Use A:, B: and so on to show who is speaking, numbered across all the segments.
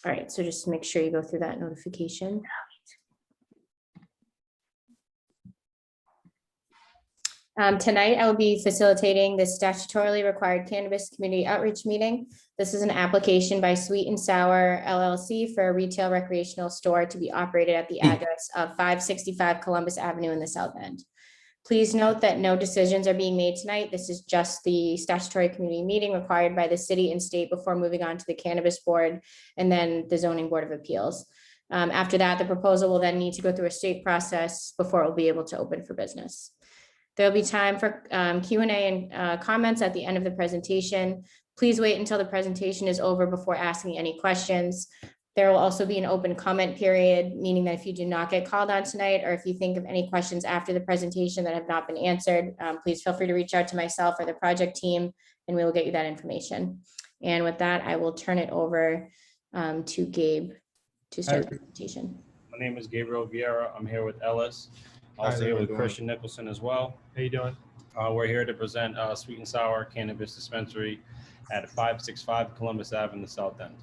A: All right, so just make sure you go through that notification. Tonight, I will be facilitating the statutorily required cannabis community outreach meeting. This is an application by Sweet and Sour LLC for a retail recreational store to be operated at the address of 565 Columbus Avenue in the South End. Please note that no decisions are being made tonight. This is just the statutory community meeting required by the city and state before moving on to the Cannabis Board and then the Zoning Board of Appeals. After that, the proposal will then need to go through a state process before it will be able to open for business. There'll be time for Q&A and comments at the end of the presentation. Please wait until the presentation is over before asking any questions. There will also be an open comment period, meaning that if you do not get called on tonight, or if you think of any questions after the presentation that have not been answered, please feel free to reach out to myself or the project team, and we will get you that information. And with that, I will turn it over to Gabe to start the presentation.
B: My name is Gabriel Vieira. I'm here with Ellis. Also here with Christian Nicholson as well.
C: How you doing?
B: We're here to present Sweet and Sour Cannabis Dispensary at 565 Columbus Ave in the South End.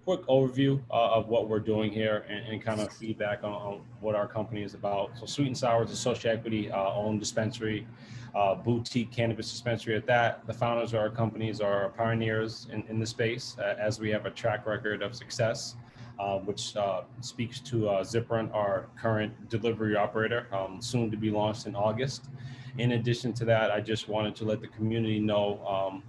B: Quick overview of what we're doing here and kind of feedback on what our company is about. So Sweet and Sour is a social equity owned dispensary, boutique cannabis dispensary at that. The founders of our companies are pioneers in the space, as we have a track record of success. Which speaks to Zipprun, our current delivery operator, soon to be launched in August. In addition to that, I just wanted to let the community know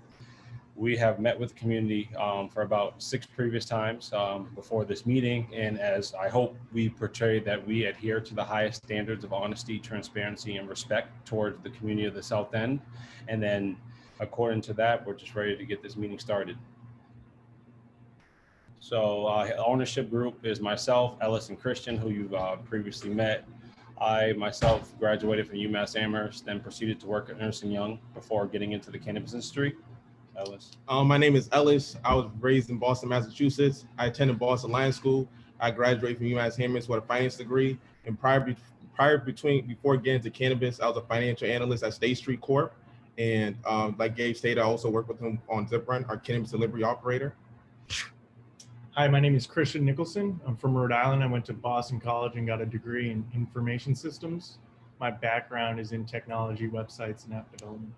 B: we have met with the community for about 6 previous times before this meeting. And as I hope we portray that we adhere to the highest standards of honesty, transparency, and respect towards the community of the South End. And then according to that, we're just ready to get this meeting started. So ownership group is myself, Ellis, and Christian, who you've previously met. I myself graduated from UMass Amherst, then proceeded to work at Ernst & Young before getting into the cannabis industry. Ellis.
C: My name is Ellis. I was raised in Boston, Massachusetts. I attended Boston Lion School. I graduated from UMass Amherst with a finance degree. And before getting into cannabis, I was a financial analyst at State Street Corp. And like Gabe stated, I also worked with him on Zipprun, our cannabis delivery operator.
D: Hi, my name is Christian Nicholson. I'm from Rhode Island. I went to Boston College and got a degree in information systems. My background is in technology, websites, and app development.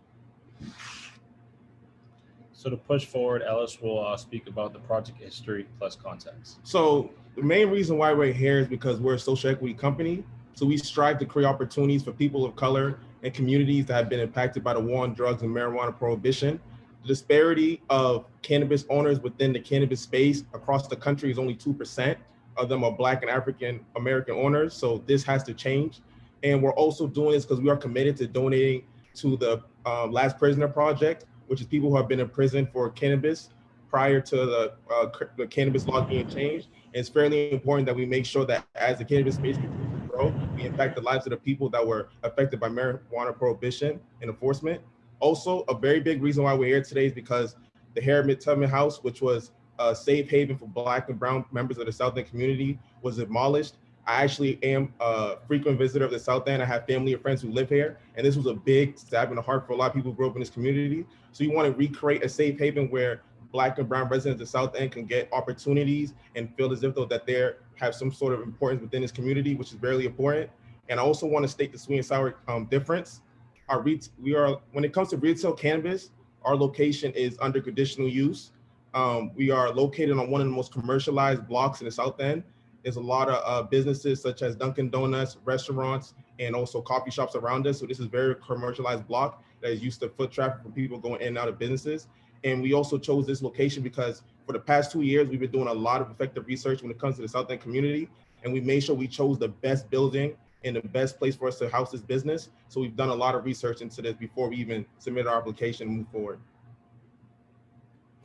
B: So to push forward, Ellis will speak about the project history plus context.
C: So the main reason why we're here is because we're a social equity company. So we strive to create opportunities for people of color and communities that have been impacted by the war on drugs and marijuana prohibition. The disparity of cannabis owners within the cannabis space across the country is only 2% of them are Black and African American owners. So this has to change. And we're also doing this because we are committed to donating to the Last Prisoner Project, which is people who have been in prison for cannabis prior to the cannabis laws being changed. And it's fairly important that we make sure that as the cannabis space continues to grow, we impact the lives of the people that were affected by marijuana prohibition and enforcement. Also, a very big reason why we're here today is because the Harriet Tubman House, which was a safe haven for Black and brown members of the South End community, was demolished. I actually am a frequent visitor of the South End. I have family and friends who live here, and this was a big stab in the heart for a lot of people who grew up in this community. So you want to recreate a safe haven where Black and brown residents of the South End can get opportunities and feel as if though that they have some sort of importance within this community, which is very important. And I also want to state the Sweet and Sour difference. When it comes to retail cannabis, our location is under conditional use. We are located on one of the most commercialized blocks in the South End. There's a lot of businesses such as Dunkin' Donuts, restaurants, and also coffee shops around us. So this is a very commercialized block that is used to foot traffic for people going in and out of businesses. And we also chose this location because for the past 2 years, we've been doing a lot of effective research when it comes to the South End community. And we made sure we chose the best building and the best place for us to house this business. So we've done a lot of research into this before we even submit our application and move forward.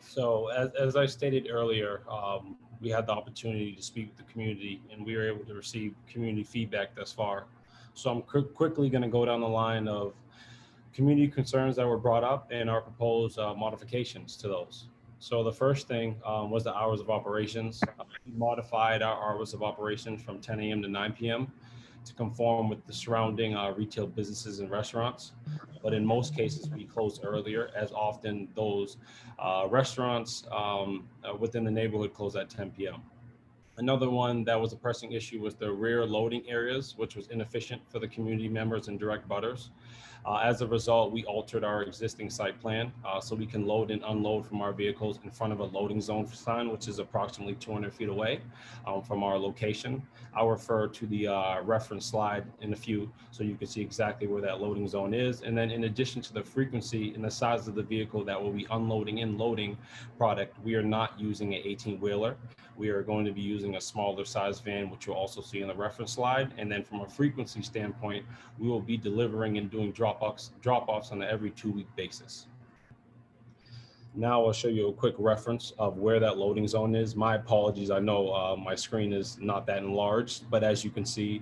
B: So as I stated earlier, we had the opportunity to speak with the community and we were able to receive community feedback thus far. So I'm quickly going to go down the line of community concerns that were brought up and our proposed modifications to those. So the first thing was the hours of operations. We modified our hours of operations from 10 a.m. to 9 p.m. to conform with the surrounding retail businesses and restaurants. But in most cases, we close earlier, as often those restaurants within the neighborhood close at 10 p.m. Another one that was a pressing issue was the rear loading areas, which was inefficient for the community members and direct butters. As a result, we altered our existing site plan so we can load and unload from our vehicles in front of a loading zone sign, which is approximately 200 feet away from our location. I'll refer to the reference slide in a few so you can see exactly where that loading zone is. And then in addition to the frequency and the size of the vehicle that will be unloading and loading product, we are not using an 18-wheeler. We are going to be using a smaller size van, which you'll also see in the reference slide. And then from a frequency standpoint, we will be delivering and doing drop-offs on an every 2-week basis. Now I'll show you a quick reference of where that loading zone is. My apologies, I know my screen is not that enlarged, but as you can see,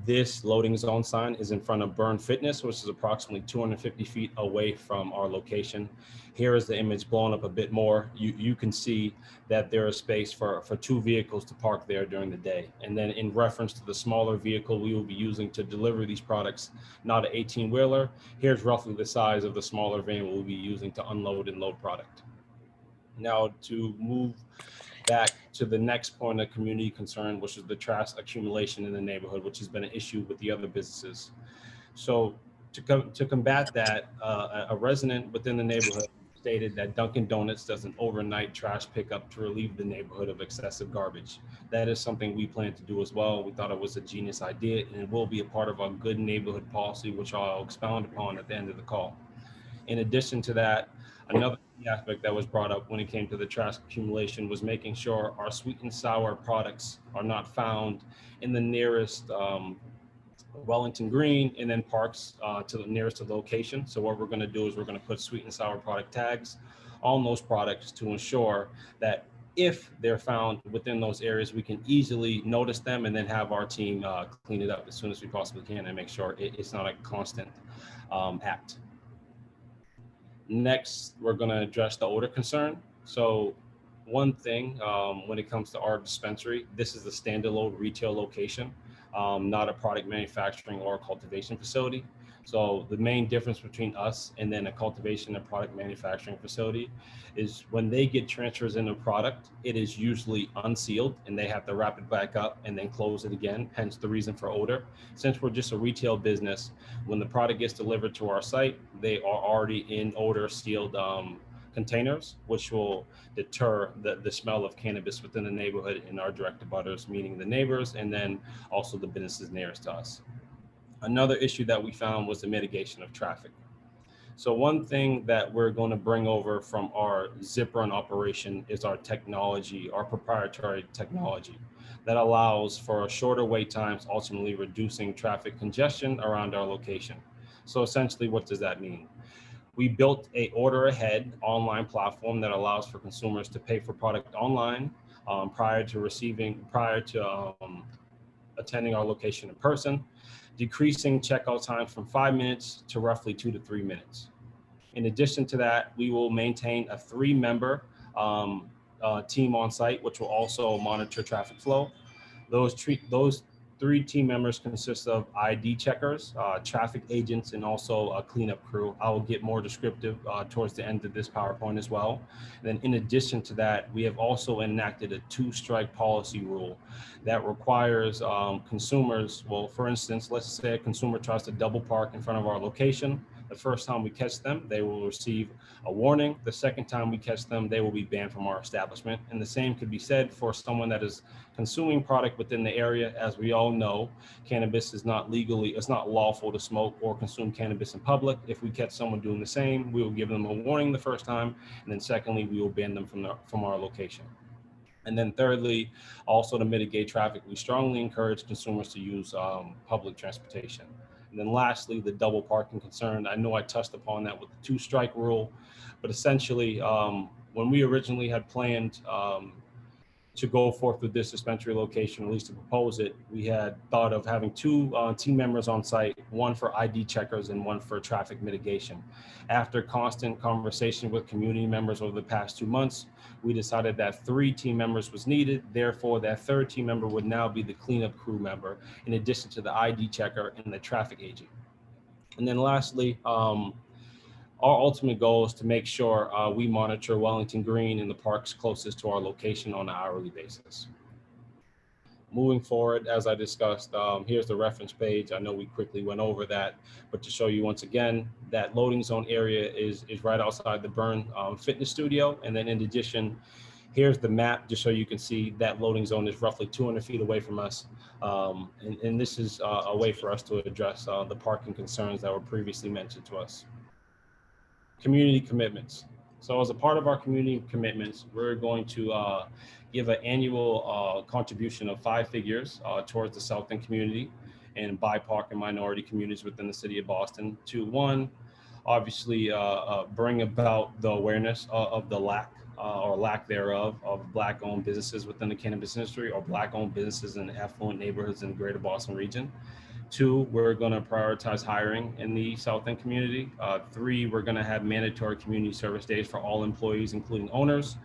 B: this loading zone sign is in front of Burn Fitness, which is approximately 250 feet away from our location. Here is the image blown up a bit more. You can see that there is space for 2 vehicles to park there during the day. And then in reference to the smaller vehicle we will be using to deliver these products, not an 18-wheeler, here's roughly the size of the smaller van we'll be using to unload and load product. Now to move back to the next point of community concern, which is the trash accumulation in the neighborhood, which has been an issue with the other businesses. So to combat that, a resident within the neighborhood stated that Dunkin' Donuts does an overnight trash pickup to relieve the neighborhood of excessive garbage. That is something we plan to do as well. We thought it was a genius idea, and it will be a part of our good neighborhood policy, which I'll expound upon at the end of the call. In addition to that, another key aspect that was brought up when it came to the trash accumulation was making sure our sweet and sour products are not found in the nearest Wellington Green and then parks to the nearest location. So what we're going to do is we're going to put sweet and sour product tags on those products to ensure that if they're found within those areas, we can easily notice them and then have our team clean it up as soon as we possibly can and make sure it's not a constant act. Next, we're going to address the odor concern. So one thing when it comes to our dispensary, this is a standalone retail location, not a product manufacturing or cultivation facility. So the main difference between us and then a cultivation and product manufacturing facility is when they get transfers in a product, it is usually unsealed and they have to wrap it back up and then close it again, hence the reason for odor. Since we're just a retail business, when the product gets delivered to our site, they are already in odor sealed containers, which will deter the smell of cannabis within the neighborhood in our direct abutters, meaning the neighbors and then also the businesses nearest to us. Another issue that we found was the mitigation of traffic. So one thing that we're going to bring over from our zip run operation is our technology, our proprietary technology that allows for shorter wait times, ultimately reducing traffic congestion around our location. So essentially, what does that mean? We built a order ahead online platform that allows for consumers to pay for product online prior to attending our location in person, decreasing checkout time from 5 minutes to roughly 2 to 3 minutes. In addition to that, we will maintain a 3-member team on site, which will also monitor traffic flow. Those 3 team members consist of ID checkers, traffic agents, and also a cleanup crew. I will get more descriptive towards the end of this PowerPoint as well. And then in addition to that, we have also enacted a 2-strike policy rule that requires consumers, well, for instance, let's say a consumer tries to double park in front of our location. The first time we catch them, they will receive a warning. The second time we catch them, they will be banned from our establishment. And the same could be said for someone that is consuming product within the area. As we all know, cannabis is not it's not lawful to smoke or consume cannabis in public. If we catch someone doing the same, we will give them a warning the first time. And then secondly, we will ban them from our location. And then thirdly, also to mitigate traffic, we strongly encourage consumers to use public transportation. And then lastly, the double parking concern. I know I touched upon that with the 2-strike rule, but essentially when we originally had planned to go forth with this dispensary location, at least to propose it, we had thought of having two team members on site, one for ID checkers and one for traffic mitigation. After constant conversation with community members over the past 2 months, we decided that 3 team members was needed. Therefore, that third team member would now be the cleanup crew member, in addition to the ID checker and the traffic agent. And then lastly, our ultimate goal is to make sure we monitor Wellington Green and the parks closest to our location on an hourly basis. Moving forward, as I discussed, here's the reference page. I know we quickly went over that, but to show you once again, that loading zone area is right outside the Burn Fitness Studio. And then in addition, here's the map just so you can see that loading zone is roughly 200 feet away from us. And this is a way for us to address the parking concerns that were previously mentioned to us. Community commitments. So as a part of our community commitments, we're going to give an annual contribution of 5 figures towards the South End community and BIPOC and minority communities within the city of Boston to, one, obviously bring about the awareness of the lack or lack thereof of Black-owned businesses within the cannabis industry, or Black-owned businesses in affluent neighborhoods in the greater Boston region. 2, we're going to prioritize hiring in the South End community. 3, we're going to have mandatory community service days for all employees, including owners.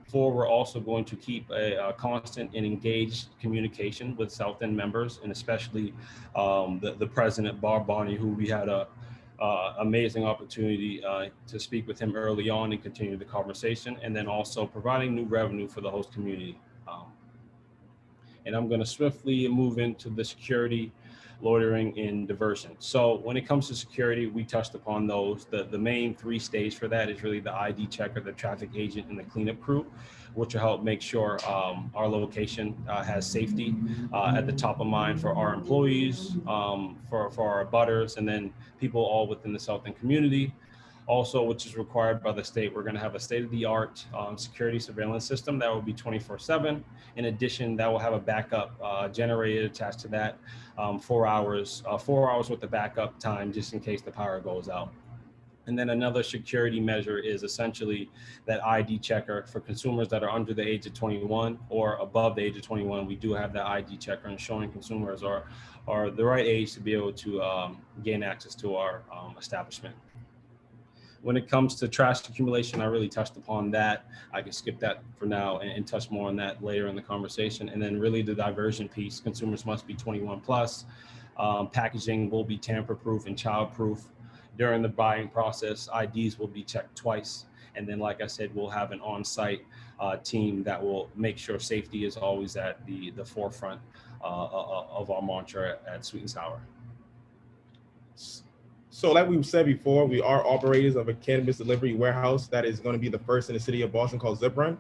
B: 4, we're also going to keep a constant and engaged communication with South End members, and especially the president, Bob Barney, who we had a amazing opportunity to speak with him early on and continue the conversation, and then also providing new revenue for the host community. And I'm going to swiftly move into the security, loitering, and diversion. So when it comes to security, we touched upon those. The main 3 stages for that is really the ID checker, the traffic agent, and the cleanup crew, which will help make sure our location has safety at the top of mind for our employees, for our abutters, and then people all within the South End community. Also, which is required by the state, we're going to have a state-of-the-art security surveillance system that will be 24/7. In addition, that will have a backup generator attached to that, 4 hours with the backup time just in case the power goes out. And then another security measure is essentially that ID checker for consumers that are under the age of 21 or above the age of 21. We do have that ID checker, ensuring consumers are the right age to be able to gain access to our establishment. When it comes to trash accumulation, I really touched upon that. I can skip that for now and touch more on that later in the conversation. And then really the diversion piece, consumers must be 21 plus. Packaging will be tamper-proof and child-proof. During the buying process, IDs will be checked twice. And then, like I said, we'll have an on-site team that will make sure safety is always at the forefront of our mantra at Sweet and Sour.
C: So like we've said before, we are operators of a cannabis delivery warehouse that is going to be the first in the city of Boston, called Zip Run.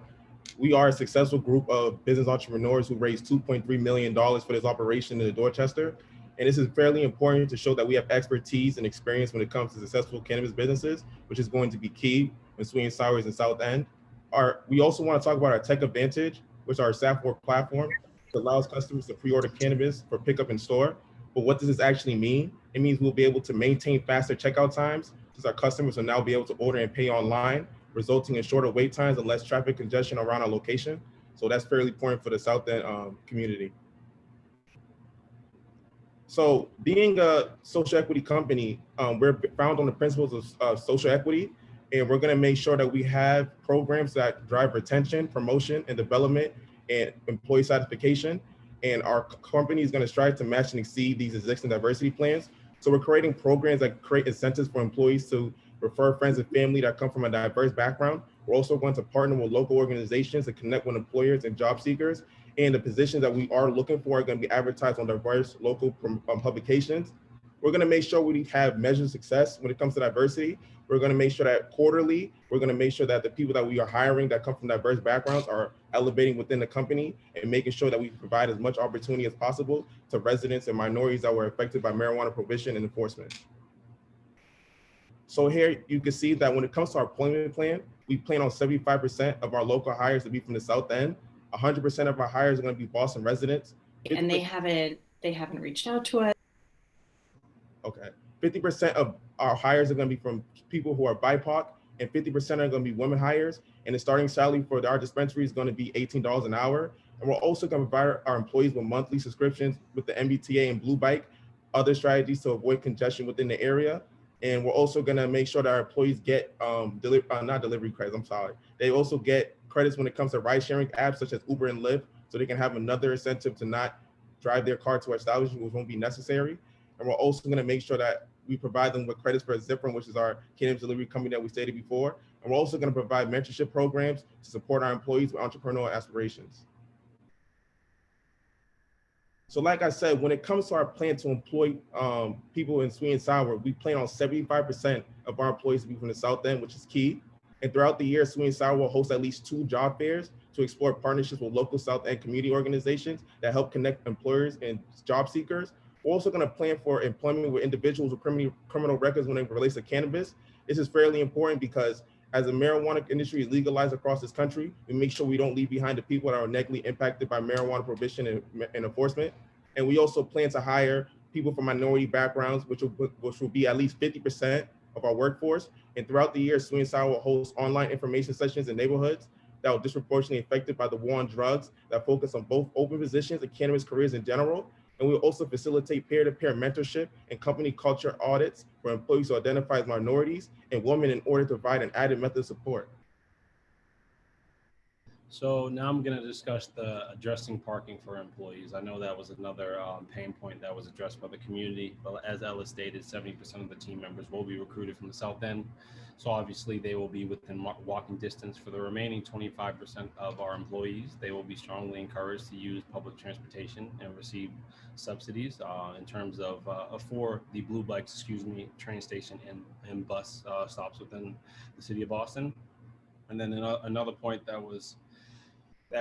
C: We are a successful group of business entrepreneurs who raised $2.3 million for this operation in Dorchester. And this is fairly important to show that we have expertise and experience when it comes to successful cannabis businesses, which is going to be key when Sweet and Sour is in South End. We also want to talk about our Tech Advantage, which is our SAF work platform that allows customers to pre-order cannabis for pickup in store. But what does this actually mean? It means we'll be able to maintain faster checkout times, since our customers will now be able to order and pay online, resulting in shorter wait times and less traffic congestion around our location. So that's fairly important for the South End community. So being a social equity company, we're found on the principles of social equity, and we're going to make sure that we have programs that drive retention, promotion, and development, and employee satisfaction. And our company is going to strive to match and exceed these existing diversity plans. So we're creating programs that create incentives for employees to refer friends and family that come from a diverse background. We're also going to partner with local organizations to connect with employers and job seekers. And the positions that we are looking for are going to be advertised on diverse local publications. We're going to make sure we have measured of success when it comes to diversity. We're going to make sure that quarterly, we're going to make sure that the people that we are hiring that come from diverse backgrounds are elevating within the company and making sure that we provide as much opportunity as possible to residents and minorities that were affected by marijuana prohibition and enforcement. So here you can see that when it comes to our employment plan, we plan on 75% of our local hires to be from the South End. 100% of our hires are going to be Boston residents.
E: And they haven't reached out to us.
C: Okay. 50% of our hires are going to be from people who are BIPOC. and 50% are going to be women hires. And the starting salary for our dispensary is going to be $18 an hour. And we're also going to provide our employees with monthly subscriptions with the MBTA and Blue Bike, other strategies to avoid congestion within the area. And we're also going to make sure that our employees get not delivery credits, I'm sorry. They also get credits when it comes to ride sharing apps such as Uber and Lyft, so they can have another incentive to not drive their car to our establishment, which won't be necessary. And we're also going to make sure that we provide them with credits for Zipper, which is our cannabis delivery company that we stated before. And we're also going to provide mentorship programs to support our employees with entrepreneurial aspirations. So like I said, when it comes to our plan to employ people in Sweet and Sour, we plan on 75% of our employees to be from the South End, which is key. And throughout the year, Sweet and Sour will host at least 2 job fairs to explore partnerships with local South End community organizations that help connect employers and job seekers. We're also going to plan for employment with individuals with criminal records when it relates to cannabis. This is fairly important because as the marijuana industry is legalized across this country, we make sure we don't leave behind the people that are negatively impacted by marijuana prohibition and enforcement. And we also plan to hire people from minority backgrounds, which will be at least 50% of our workforce. And throughout the year, Sweet and Sour will host online information sessions in neighborhoods that are disproportionately affected by the war on drugs that focus on both open positions and cannabis careers in general. And we'll also facilitate peer-to-peer mentorship and company culture audits for employees who identify as minorities and women in order to provide an added method of support.
B: So now I'm going to discuss the addressing parking for employees. I know that was another pain point that was addressed by the community, but as Ella stated, 70% of the team members will be recruited from the South End. So obviously they will be within walking distance. For the remaining 25% of our employees, they will be strongly encouraged to use public transportation and receive subsidies in terms of for the Blue Bikes, train station and bus stops within the city of Boston. And then another point that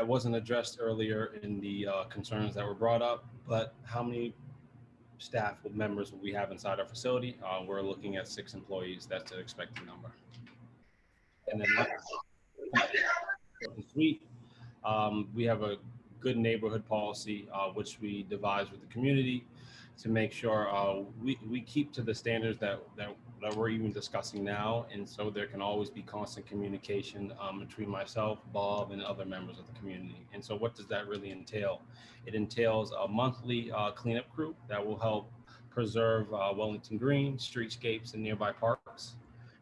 B: wasn't addressed earlier in the concerns that were brought up, but how many staff members will we have inside our facility? We're looking at 6 employees. That's an expected number. And then suite, we have a good neighborhood policy, which we devise with the community to make sure we keep to the standards that we're even discussing now. And so there can always be constant communication between myself, Bob, and other members of the community. And so what does that really entail? It entails a monthly cleanup crew that will help preserve Wellington Green, streetscapes, and nearby parks.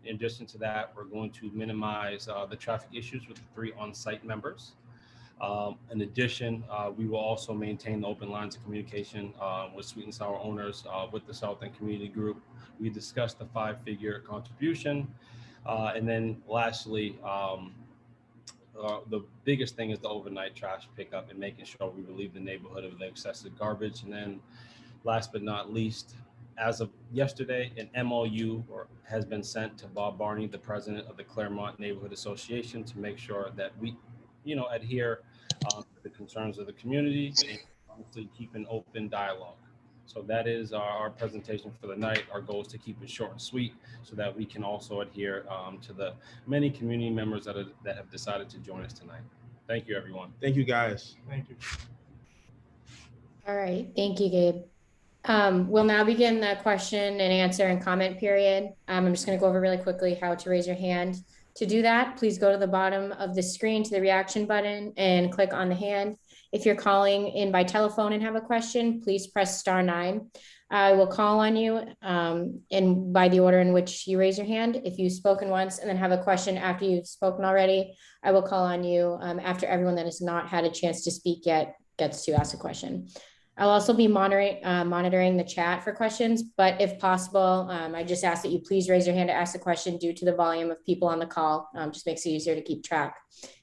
B: In addition to that, we're going to minimize the traffic issues with the 3 on-site members. In addition, we will also maintain the open lines of communication with Sweet and Sour owners with the South End Community Group. We discussed the 5-figure contribution. And then lastly, the biggest thing is the overnight trash pickup and making sure we relieve the neighborhood of the excessive garbage. And then last but not least, as of yesterday, an MOU has been sent to Bob Barney, the president of the Claremont Neighborhood Association, to make sure that we adhere to the concerns of the community and honestly keep an open dialogue. So that is our presentation for the night. Our goal is to keep it short and sweet so that we can also adhere to the many community members that have decided to join us tonight. Thank you, everyone.
C: Thank you, guys.
D: Thank you.
A: All right, thank you, Gabe. We'll now begin the question and answer and comment period. I'm just going to go over really quickly how to raise your hand. To do that, please go to the bottom of the screen to the reaction button and click on the hand. If you're calling in by telephone and have a question, please press *9. I will call on you and by the order in which you raise your hand. If you've spoken once and then have a question after you've spoken already, I will call on you after everyone that has not had a chance to speak yet gets to ask a question. I'll also be monitoring the chat for questions, but if possible, I just ask that you please raise your hand to ask a question due to the volume of people on the call. Just makes it easier to keep track.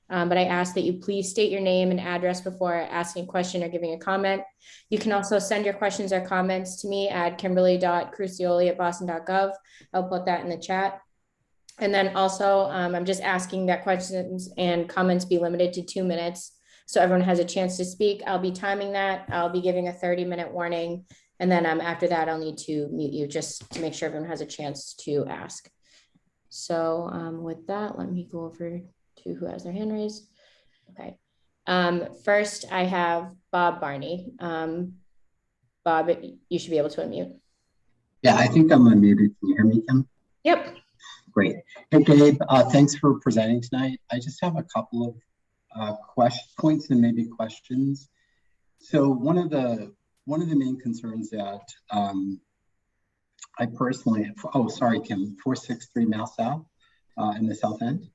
A: But I ask that you please state your name and address before asking a question or giving a comment. You can also send your questions or comments to me at kimberly.crucioli@boston.gov. I'll put that in the chat. And then also, I'm just asking that questions and comments be limited to 2 minutes, so everyone has a chance to speak. I'll be timing that. I'll be giving a 30-minute warning. And then after that, I'll need to mute you just to make sure everyone has a chance to ask. So with that, let me go over to who has their hand raised. Okay. First, I have Bob Barney. Bob, you should be able to unmute.
F: Yeah, I think I'm unmuted. Can you hear me, Kim?
A: Yep.
F: Great. Hey, Gabe, thanks for presenting tonight. I just have a couple of points and maybe questions. So one of the main concerns that I personally, oh, sorry, Kim, 463 Mass Ave in the South End.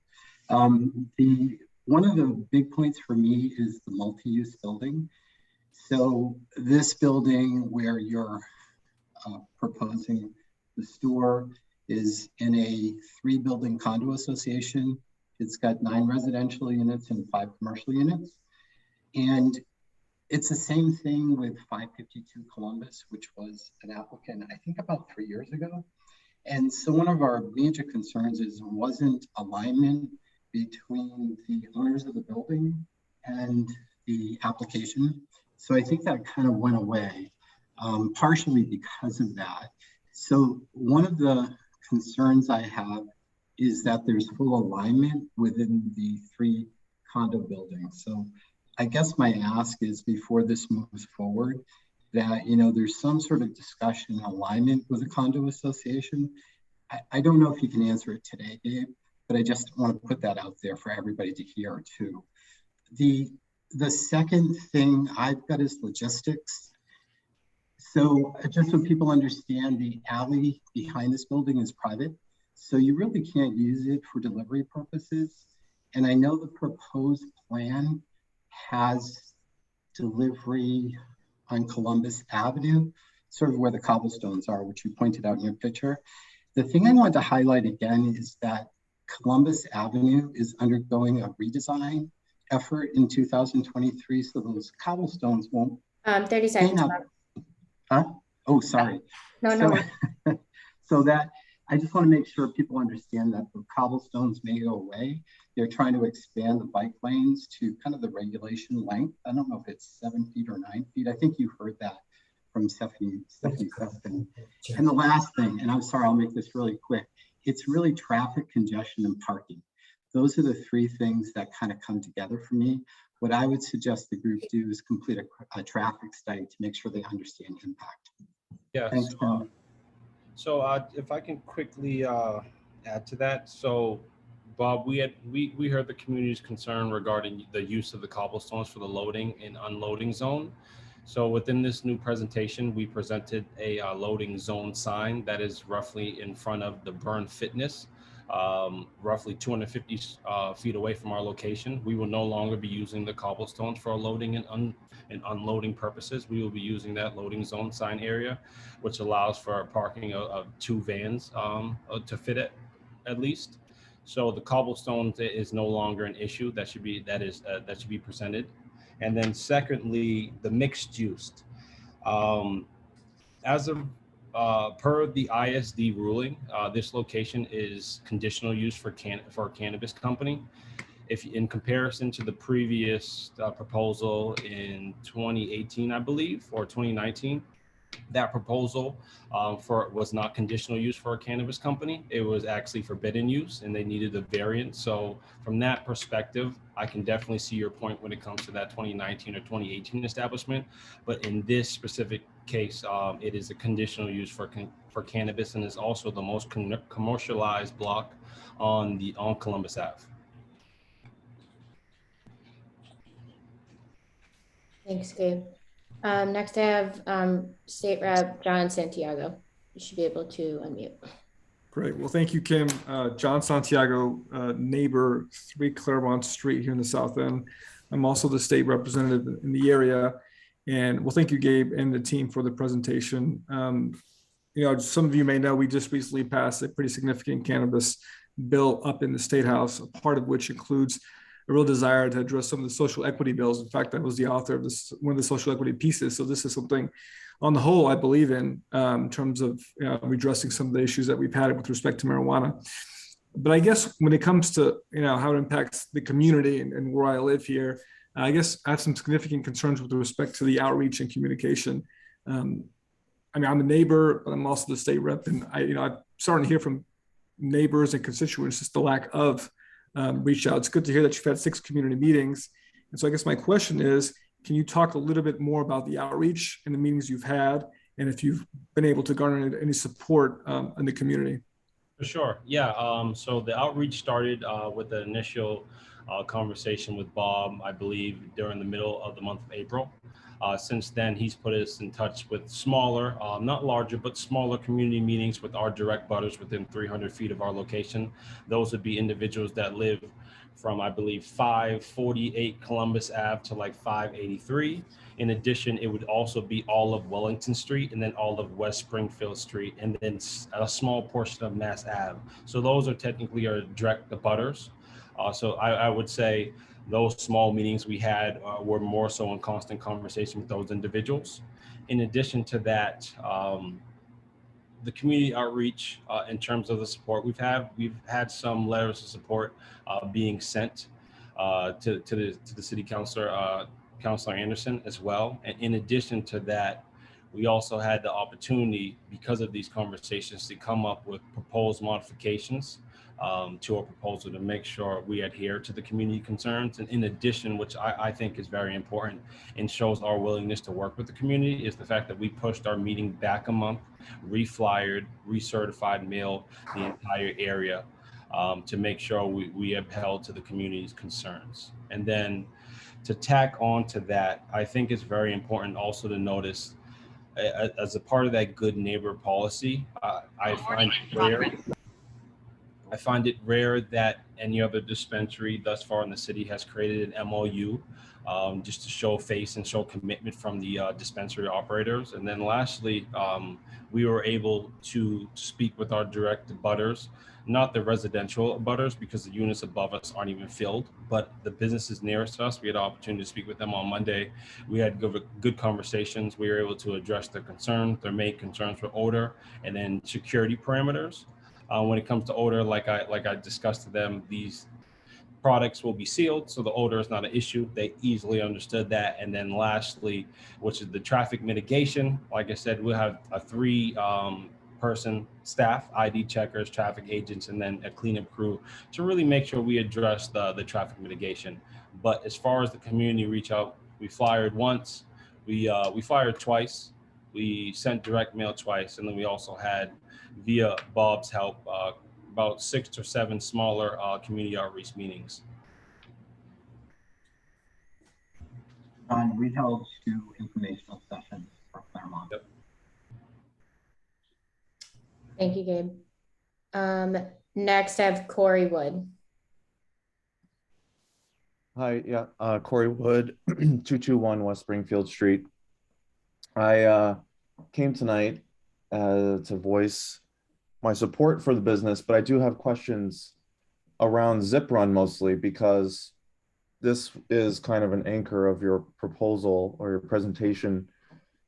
F: One of the big points for me is the multi-use building. So this building where you're proposing the store is in a 3-building condo association. It's got 9 residential units and 5 commercial units. And it's the same thing with 552 Columbus, which was an applicant, I think about 3 years ago. And so one of our major concerns is wasn't alignment between the owners of the building and the application. So I think that kind of went away, partially because of that. So one of the concerns I have is that there's full alignment within the 3 condo buildings. So I guess my ask is before this moves forward, that, you know, there's some sort of discussion alignment with the condo association. I don't know if you can answer it today, Gabe, but I just want to put that out there for everybody to hear too. The second thing I've got is logistics. So just so people understand, the alley behind this building is private. So you really can't use it for delivery purposes. And I know the proposed plan has delivery on Columbus Avenue, sort of where the cobblestones are, which you pointed out in your picture. The thing I wanted to highlight again is that Columbus Avenue is undergoing a redesign effort in 2023. So those cobblestones won't
A: 30 seconds.
F: Huh? Oh, sorry.
A: No.
F: So that, I just want to make sure people understand that the cobblestones may go away. They're trying to expand the bike lanes to kind of the regulation length. I don't know if it's 7 feet or 9 feet. I think you heard that from Stephanie Seston. And the last thing, and I'm sorry, I'll make this really quick. It's really traffic congestion and parking. Those are the 3 things that kind of come together for me. What I would suggest the group do is complete a traffic study to make sure they understand impact.
B: Yeah.
F: Thanks,
B: So if I can quickly add to that. So Bob, we heard the community's concern regarding the use of the cobblestones for the loading and unloading zone. So within this new presentation, we presented a loading zone sign that is roughly in front of the Burn Fitness, roughly 250 feet away from our location. We will no longer be using the cobblestones for loading and unloading purposes. We will be using that loading zone sign area, which allows for parking of 2 vans to fit it at least. So the cobblestones is no longer an issue that should be presented. And then secondly, the mixed use. As of per the ISD ruling, this location is conditional use for a cannabis company. If in comparison to the previous proposal in 2018, I believe, or 2019, that proposal was not conditional use for a cannabis company. It was actually forbidden use, and they needed a variance. So from that perspective, I can definitely see your point when it comes to that 2019 or 2018 establishment. But in this specific case, it is a conditional use for cannabis, and is also the most commercialized block on Columbus Ave.
A: Thanks, Gabe. Next I have State Rep John Santiago. You should be able to unmute.
G: Great. Well, thank you, Kim. John Santiago, neighbor, 3 Claremont Street here in the South End. I'm also the state representative in the area. And well, thank you, Gabe, and the team for the presentation. You know, some of you may know we just recently passed a pretty significant cannabis bill up in the State House, a part of which includes a real desire to address some of the social equity bills. In fact, I was the author of one of the social equity pieces. So this is something on the whole I believe in terms of redressing some of the issues that we've had with respect to marijuana. But I guess when it comes to how it impacts the community and where I live here, I guess I have some significant concerns with respect to the outreach and communication. I mean, I'm a neighbor, but I'm also the state rep, and I'm starting to hear from neighbors and constituents just the lack of reach out. It's good to hear that you've had 6 community meetings. And so I guess my question is, can you talk a little bit more about the outreach and the meetings you've had, and if you've been able to garner any support in the community?
B: For sure. Yeah. So the outreach started with the initial conversation with Bob, I believe, during the middle of the month of April. Since then, he's put us in touch with smaller, not larger, but smaller community meetings with our direct butters within 300 feet of our location. Those would be individuals that live from, I believe, 548 Columbus Ave to like 583. In addition, it would also be all of Wellington Street and then all of West Springfield Street and then a small portion of Mass Ave. So those are technically our direct abutters. So I would say those small meetings we had were more so in constant conversation with those individuals. In addition to that, the community outreach in terms of the support we've had some letters of support being sent to the city councilor, Councilor Anderson as well. And in addition to that, we also had the opportunity, because of these conversations, to come up with proposed modifications to our proposal to make sure we adhere to the community concerns. And in addition, which I think is very important and shows our willingness to work with the community, is the fact that we pushed our meeting back a month, reflyered, recertified, mailed the entire area to make sure we upheld to the community's concerns. And then to tack on to that, I think it's very important also to notice as a part of that good neighbor policy, I find it rare that any other dispensary thus far in the city has created an MOU just to show face and show commitment from the dispensary operators. And then lastly, we were able to speak with our direct abutters, not the residential abutters because the units above us aren't even filled, but the businesses nearest to us. We had the opportunity to speak with them on Monday. We had good conversations. We were able to address their concerns. Their main concerns were odor and then security parameters. When it comes to odor, like I discussed to them, these products will be sealed, so the odor is not an issue. They easily understood that. And then lastly, which is the traffic mitigation. Like I said, we'll have a 3-person staff, ID checkers, traffic agents, and then a cleanup crew to really make sure we address the traffic mitigation. But as far as the community reach out, we flyered once, we flyered twice, we sent direct mail twice, and then we also had, via Bob's help, about 6 or 7 smaller community outreach meetings.
F: We held 2 informational sessions for Claremont.
B: Yep.
A: Thank you, Gabe. Next, I have Corey Wood.
H: Hi, yeah, Corey Wood, 221 West Springfield Street. I came tonight to voice my support for the business, but I do have questions around Zip Run mostly because this is kind of an anchor of your proposal or your presentation.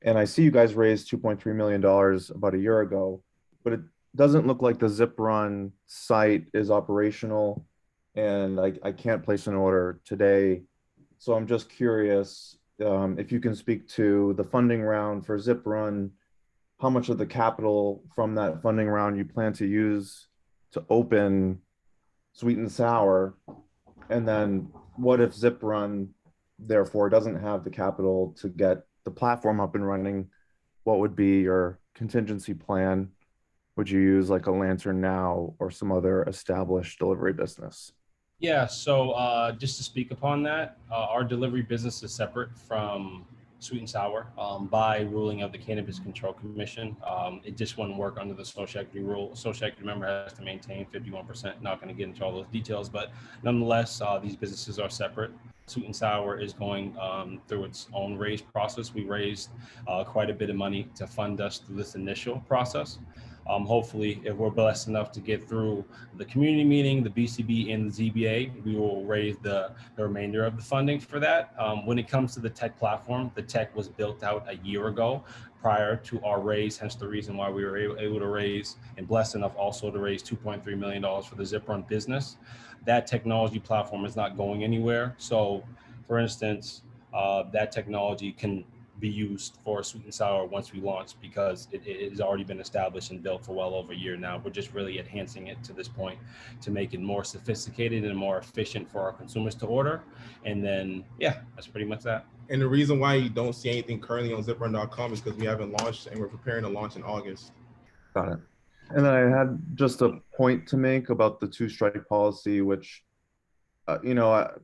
H: And I see you guys raised $2.3 million about a year ago, but it doesn't look like the Zip Run site is operational and I can't place an order today. So I'm just curious if you can speak to the funding round for Zip Run, how much of the capital from that funding round you plan to use to open Sweet and Sour, and then what if Zip Run therefore doesn't have the capital to get the platform up and running? What would be your contingency plan? Would you use like a Lantern Now or some other established delivery business?
B: Yeah, so just to speak upon that, our delivery business is separate from Sweet and Sour by ruling of the Cannabis Control Commission. It just wouldn't work under the social equity rule. Social equity member has to maintain 51%. Not going to get into all those details, but nonetheless, these businesses are separate. Sweet and Sour is going through its own raise process. We raised quite a bit of money to fund us through this initial process. Hopefully, if we're blessed enough to get through the community meeting, the BCB, and the ZBA, we will raise the remainder of the funding for that. When it comes to the tech platform, the tech was built out a year ago prior to our raise, hence the reason why we were able to raise and blessed enough also to raise $2.3 million for the Zip Run business. That technology platform is not going anywhere. So, for instance, that technology can be used for Sweet and Sour once we launch because it has already been established and built for well over a year now. We're just really enhancing it to this point to make it more sophisticated and more efficient for our consumers to order. And then, yeah, that's pretty much that.
C: And the reason why you don't see anything currently on ziprun.com is because we haven't launched and we're preparing to launch in August.
H: Got it. And I had just a point to make about the two-strike policy, which,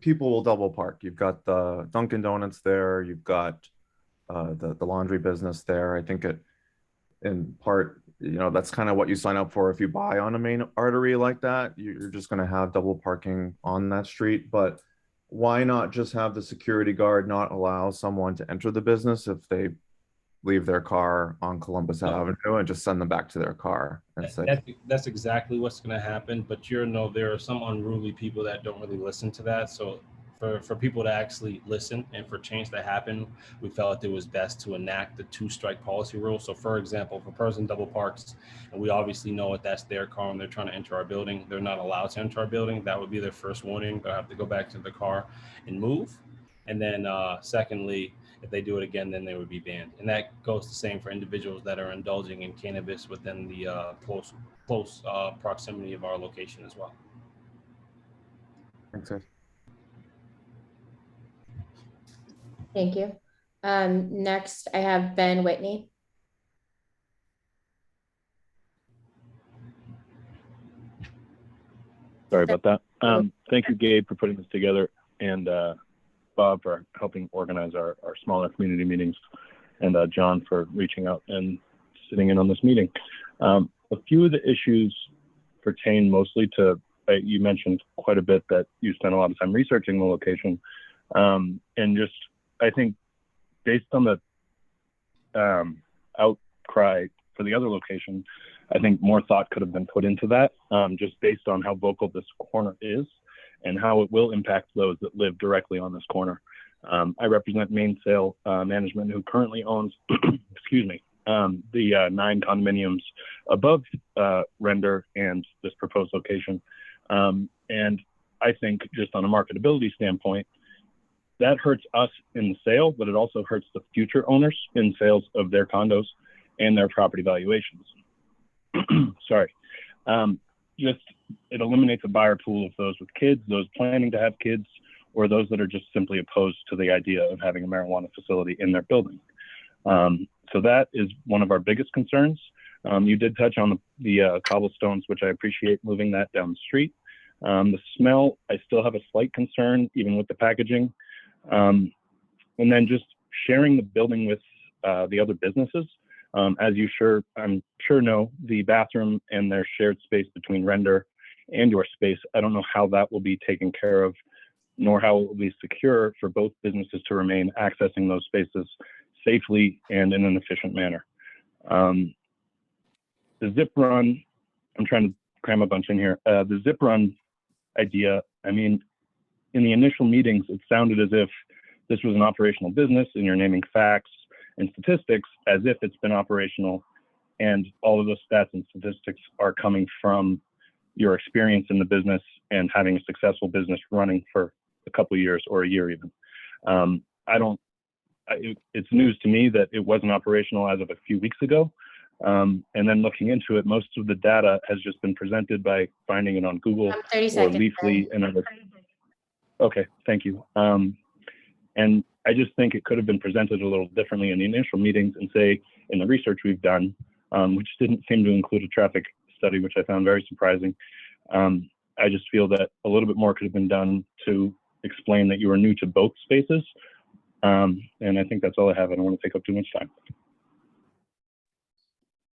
H: people will double park. You've got the Dunkin' Donuts there, you've got the laundry business there. I think in part, that's kind of what you sign up for if you buy on a main artery like that. You're just going to have double parking on that street. But why not just have the security guard not allow someone to enter the business if they leave their car on Columbus Avenue and just send them back to their car and say,
B: That's exactly what's going to happen. But there are some unruly people that don't really listen to that. So for people to actually listen and for change to happen, we felt it was best to enact the two-strike policy rule. So for example, if a person double parks and we obviously know that that's their car and they're trying to enter our building, they're not allowed to enter our building. That would be their first warning. They'll have to go back to the car and move. And then secondly, if they do it again, then they would be banned. And that goes the same for individuals that are indulging in cannabis within the close proximity of our location as well.
H: thanks, guys.
A: Thank you. Next, I have Ben Whitney.
I: Sorry about that. Thank you, Gabe, for putting this together, and Bob for helping organize our smaller community meetings, and John for reaching out and sitting in on this meeting. A few of the issues pertain mostly to, you mentioned quite a bit that you spent a lot of time researching the location, and just, I think, based on the outcry for the other location, I think more thought could have been put into that, just based on how vocal this corner is and how it will impact those that live directly on this corner. I represent Mainsail Management, who currently owns, excuse me, the 9 condominiums above Render and this proposed location. And I think just on a marketability standpoint, that hurts us in the sale, but it also hurts the future owners in sales of their condos and their property valuations. Sorry. Just, it eliminates a buyer pool of those with kids, those planning to have kids, or those that are just simply opposed to the idea of having a marijuana facility in their building. So that is one of our biggest concerns. You did touch on the cobblestones, which I appreciate, moving that down the street. The smell, I still have a slight concern, even with the packaging. And then just sharing the building with the other businesses. As I'm sure know, the bathroom and their shared space between Render and your space, I don't know how that will be taken care of, nor how it will be secure for both businesses to remain accessing those spaces safely and in an efficient manner. The zip run, I'm trying to cram a bunch in here. The zip run idea, I mean, in the initial meetings, it sounded as if this was an operational business and you're naming facts and statistics as if it's been operational, and all of those stats and statistics are coming from your experience in the business and having a successful business running for a couple of years or a year even. It's news to me that it wasn't operational as of a few weeks ago. And then looking into it, most of the data has just been presented by finding it on Google
A: 30
I: or
A: seconds.
I: Leafly and other. Okay, thank you. And I just think it could have been presented a little differently in the initial meetings and say in the research we've done, which didn't seem to include a traffic study, which I found very surprising. I just feel that a little bit more could have been done to explain that you are new to both spaces. And I think that's all I have. I don't want to take up too much time.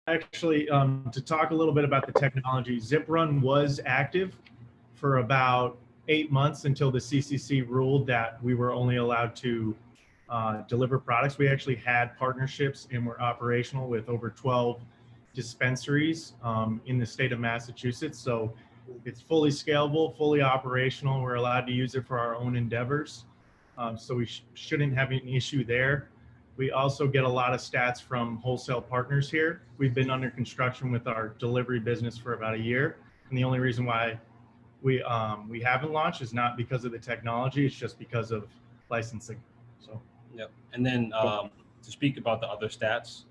D: Actually, to talk a little bit about the technology, ZipRun was active for about 8 months until the CCC ruled that we were only allowed to deliver products. We actually had partnerships and were operational with over 12 dispensaries in the state of Massachusetts. So it's fully scalable, fully operational. We're allowed to use it for our own endeavors. So we shouldn't have any issue there. We also get a lot of stats from wholesale partners here. We've been under construction with our delivery business for about a year. And the only reason why we haven't launched is not because of the technology, it's just because of licensing. So,
B: yep. And then to speak about the other stats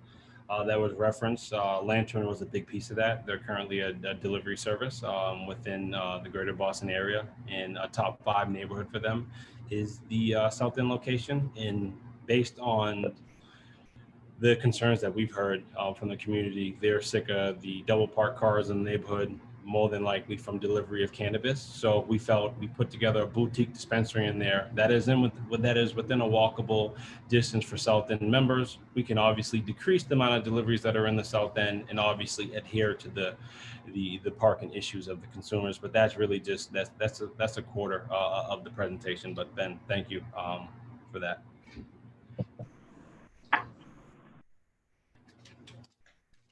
B: that was referenced, Lantern was a big piece of that. They're currently a delivery service within the greater Boston area, and a top 5 neighborhood for them is the South End location. And based on the concerns that we've heard from the community. They're sick of the double parked cars in the neighborhood, more than likely from delivery of cannabis. So we felt we put together a boutique dispensary in there that is within a walkable distance for South End members. We can obviously decrease the amount of deliveries that are in the South End and obviously adhere to the parking issues of the consumers. But that's really just that's a quarter of the presentation. But Ben, thank you for that.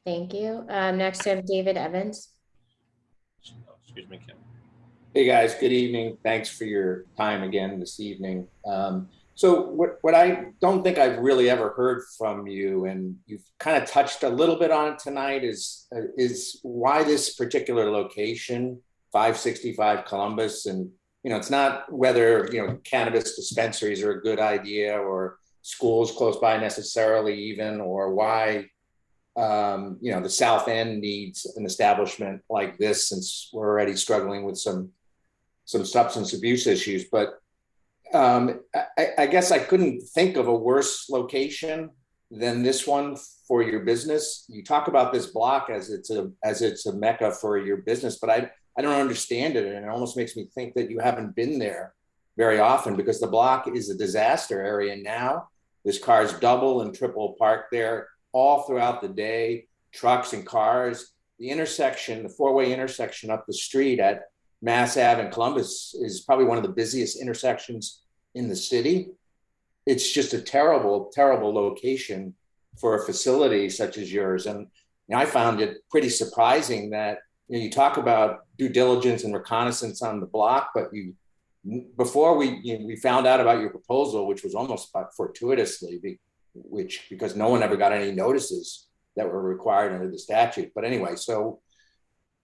A: Thank you. Next, I have David Evans.
B: Excuse me, Kim.
J: Hey guys, good evening. Thanks for your time again this evening. So what I don't think I've really ever heard from you, and you've kind of touched a little bit on it tonight, is why this particular location, 565 Columbus, and it's not whether cannabis dispensaries are a good idea or schools close by necessarily even, or why the South End needs an establishment like this, since we're already struggling with some substance abuse issues. But I guess I couldn't think of a worse location than this one for your business. You talk about this block as it's a mecca for your business, but I don't understand it, and it almost makes me think that you haven't been there very often, because the block is a disaster area now. There's cars double and triple parked there all throughout the day, trucks and cars. The intersection, the four-way intersection up the street at Mass Ave and Columbus is probably one of the busiest intersections in the city. It's just a terrible, terrible location for a facility such as yours. And I found it pretty surprising that you talk about due diligence and reconnaissance on the block, but before we found out about your proposal, which was almost fortuitously, because no one ever got any notices that were required under the statute. But anyway, so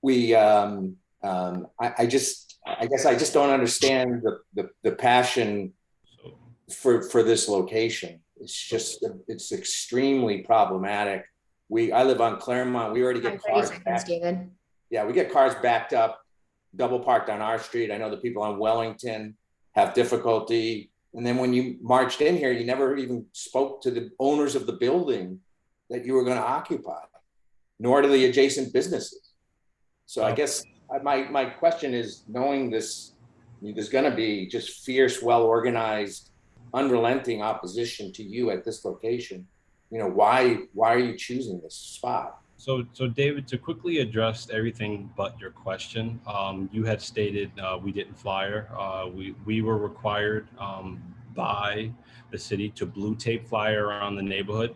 J: we, I guess I just don't understand the passion for this location. It's extremely problematic. I live on Claremont. We already get cars backed. Yeah, we get cars backed up, double parked on our street. I know the people on Wellington have difficulty. And then when you marched in here, you never even spoke to the owners of the building that you were going to occupy, nor to the adjacent businesses. So I guess my question is, knowing this, there's going to be just fierce, well-organized, unrelenting opposition to you at this location. Why are you choosing this spot?
B: So David, to quickly address everything but your question, you had stated we didn't flyer. We were required by the city to blue tape flyer around the neighborhood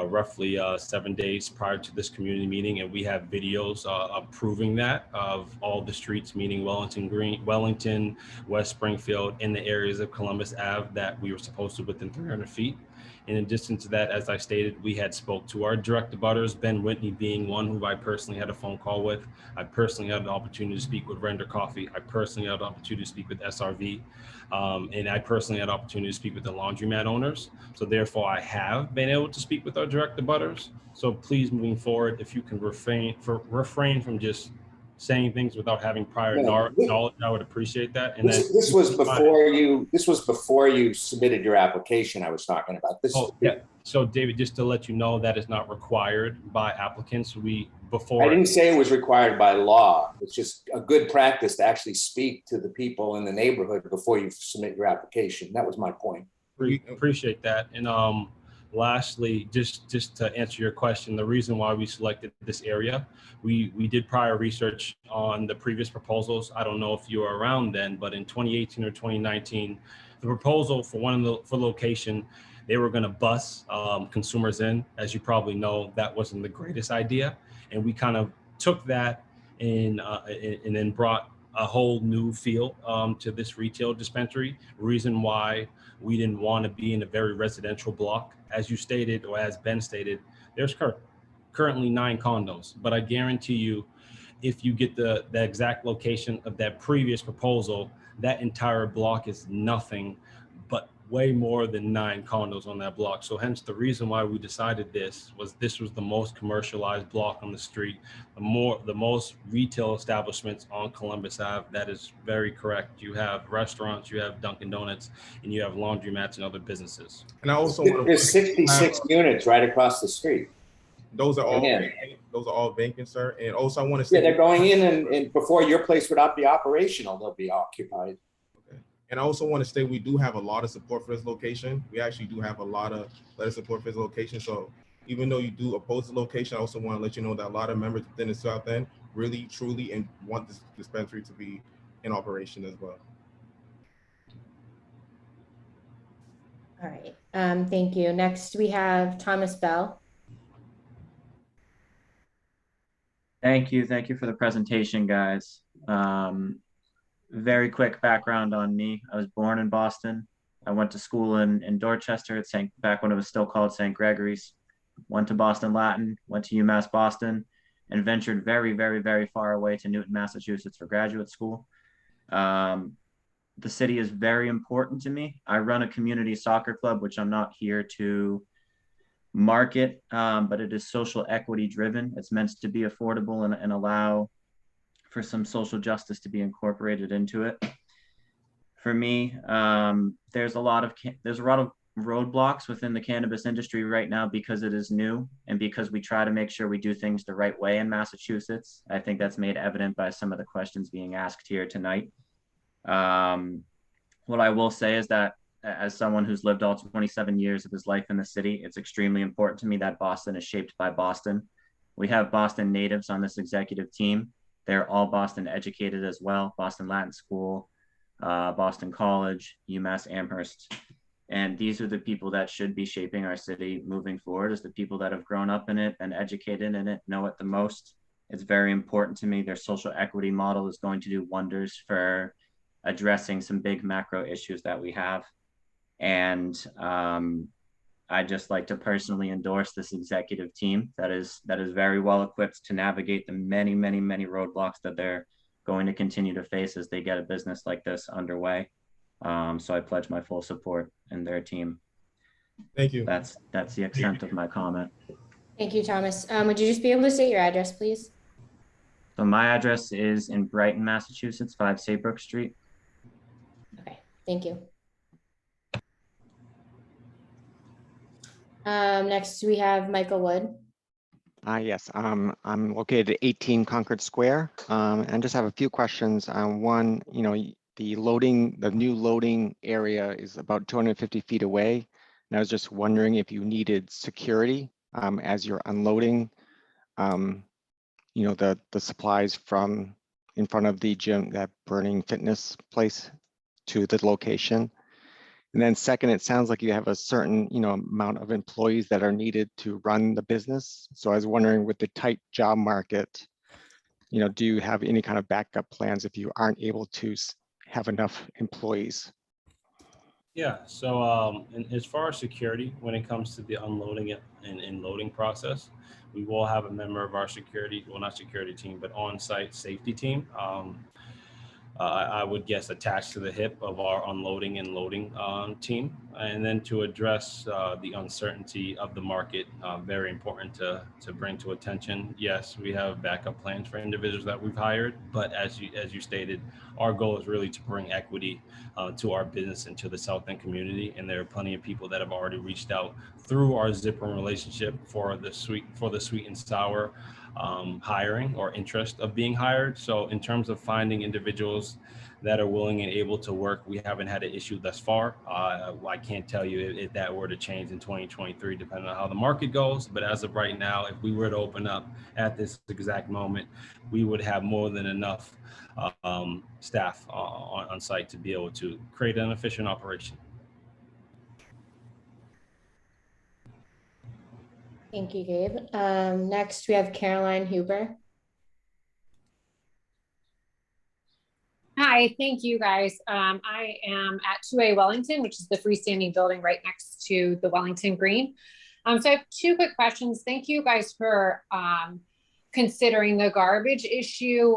B: roughly 7 days prior to this community meeting, and we have videos proving that of all the streets, meaning Wellington, West Springfield, in the areas of Columbus Ave that we were supposed to within 300 feet. In addition to that, as I stated, we had spoke to our direct abutters, Ben Whitney being one who I personally had a phone call with. I personally had an opportunity to speak with Render Coffee. I personally had an opportunity to speak with SRV. And I personally had an opportunity to speak with the laundromat owners. So therefore, I have been able to speak with our direct abutters. So please, moving forward, if you can refrain from just saying things without having prior knowledge, I would appreciate that. And
J: this was before you submitted your application. I was talking about this.
B: Oh, yeah. So David, just to let you know, that is not required by applicants.
J: I didn't say it was required by law. It's just a good practice to actually speak to the people in the neighborhood before you submit your application. That was my point.
B: Appreciate that. And lastly, just to answer your question, the reason why we selected this area, we did prior research on the previous proposals. I don't know if you were around then, but in 2018 or 2019, the proposal for location, they were going to bus consumers in. As you probably know, that wasn't the greatest idea, and we kind of took that and then brought a whole new feel to this retail dispensary. Reason why we didn't want to be in a very residential block. As you stated, or as Ben stated, there's currently 9 condos, but I guarantee you, if you get the exact location of that previous proposal, that entire block is nothing but way more than 9 condos on that block. So hence the reason why we decided this was the most commercialized block on the street, the most retail establishments on Columbus Ave. That is very correct. You have restaurants, you have Dunkin' Donuts, and you have laundromats and other businesses.
C: And I also want to.
J: There's 66 units right across the street.
C: Those are all
J: Again.
C: vacant. Those are all vacant, sir. And also, I want to
J: Yeah,
C: say
J: they're going in and before your place would not be operational, they'll be occupied.
C: And I also want to say we do have a lot of support for this location. We actually do have a lot of letter support for this location. So even though you do oppose the location, I also want to let you know that a lot of members within the South End really, truly, and want this dispensary to be in operation as well.
A: All right, thank you. Next, we have Thomas Bell.
K: Thank you for the presentation, guys. Very quick background on me. I was born in Boston. I went to school in Dorchester back when it was still called St. Gregory's. Went to Boston Latin, went to UMass Boston, and ventured very, very, very far away to Newton, Massachusetts for graduate school. The city is very important to me. I run a community soccer club, which I'm not here to market, but it is social equity driven. It's meant to be affordable and allow for some social justice to be incorporated into it. For me, there's a lot of roadblocks within the cannabis industry right now because it is new and because we try to make sure we do things the right way in Massachusetts. I think that's made evident by some of the questions being asked here tonight. What I will say is that as someone who's lived all 27 years of his life in the city, it's extremely important to me that Boston is shaped by Boston. We have Boston natives on this executive team. They're all Boston educated as well, Boston Latin School, Boston College, UMass Amherst. And these are the people that should be shaping our city moving forward, as the people that have grown up in it and educated in it, know it the most. It's very important to me. Their social equity model is going to do wonders for addressing some big macro issues that we have. And I'd just like to personally endorse this executive team that is very well equipped to navigate the many, many, many roadblocks that they're going to continue to face as they get a business like this underway. So I pledge my full support in their team.
C: Thank you.
K: That's the extent of my comment.
A: Thank you, Thomas. Would you just be able to state your address, please?
K: So my address is in Brighton, Massachusetts, 5 Saybrook Street.
A: Okay, thank you. Next, we have Michael Wood.
L: Yes, I'm located at 18 Concord Square, and just have a few questions. One, the new loading area is about 250 feet away, and I was just wondering if you needed security as you're unloading, the supplies from in front of the gym, that Burning Fitness place, to the location. And then second, it sounds like you have a certain, amount of employees that are needed to run the business. So I was wondering, with the tight job market, do you have any kind of backup plans if you aren't able to have enough employees?
B: Yeah, so as far as security, when it comes to the unloading and loading process, we will have a member of our security, well, not security team, but on-site safety team. I would guess attached to the hip of our unloading and loading team. And then to address the uncertainty of the market, very important to bring to attention. Yes, we have backup plans for individuals that we've hired, but as you stated, our goal is really to bring equity to our business and to the South End community. And there are plenty of people that have already reached out through our Zipper relationship for the sweet and sour hiring or interest of being hired. So in terms of finding individuals that are willing and able to work, we haven't had an issue thus far. I can't tell you if that were to change in 2023, depending on how the market goes. But as of right now, if we were to open up at this exact moment, we would have more than enough staff on site to be able to create an efficient operation.
A: Thank you, Gabe. Next, we have Caroline Huber.
M: Hi, thank you guys. I am at 2A Wellington, which is the freestanding building right next to the Wellington Green. So I have 2 quick questions. Thank you guys for considering the garbage issue.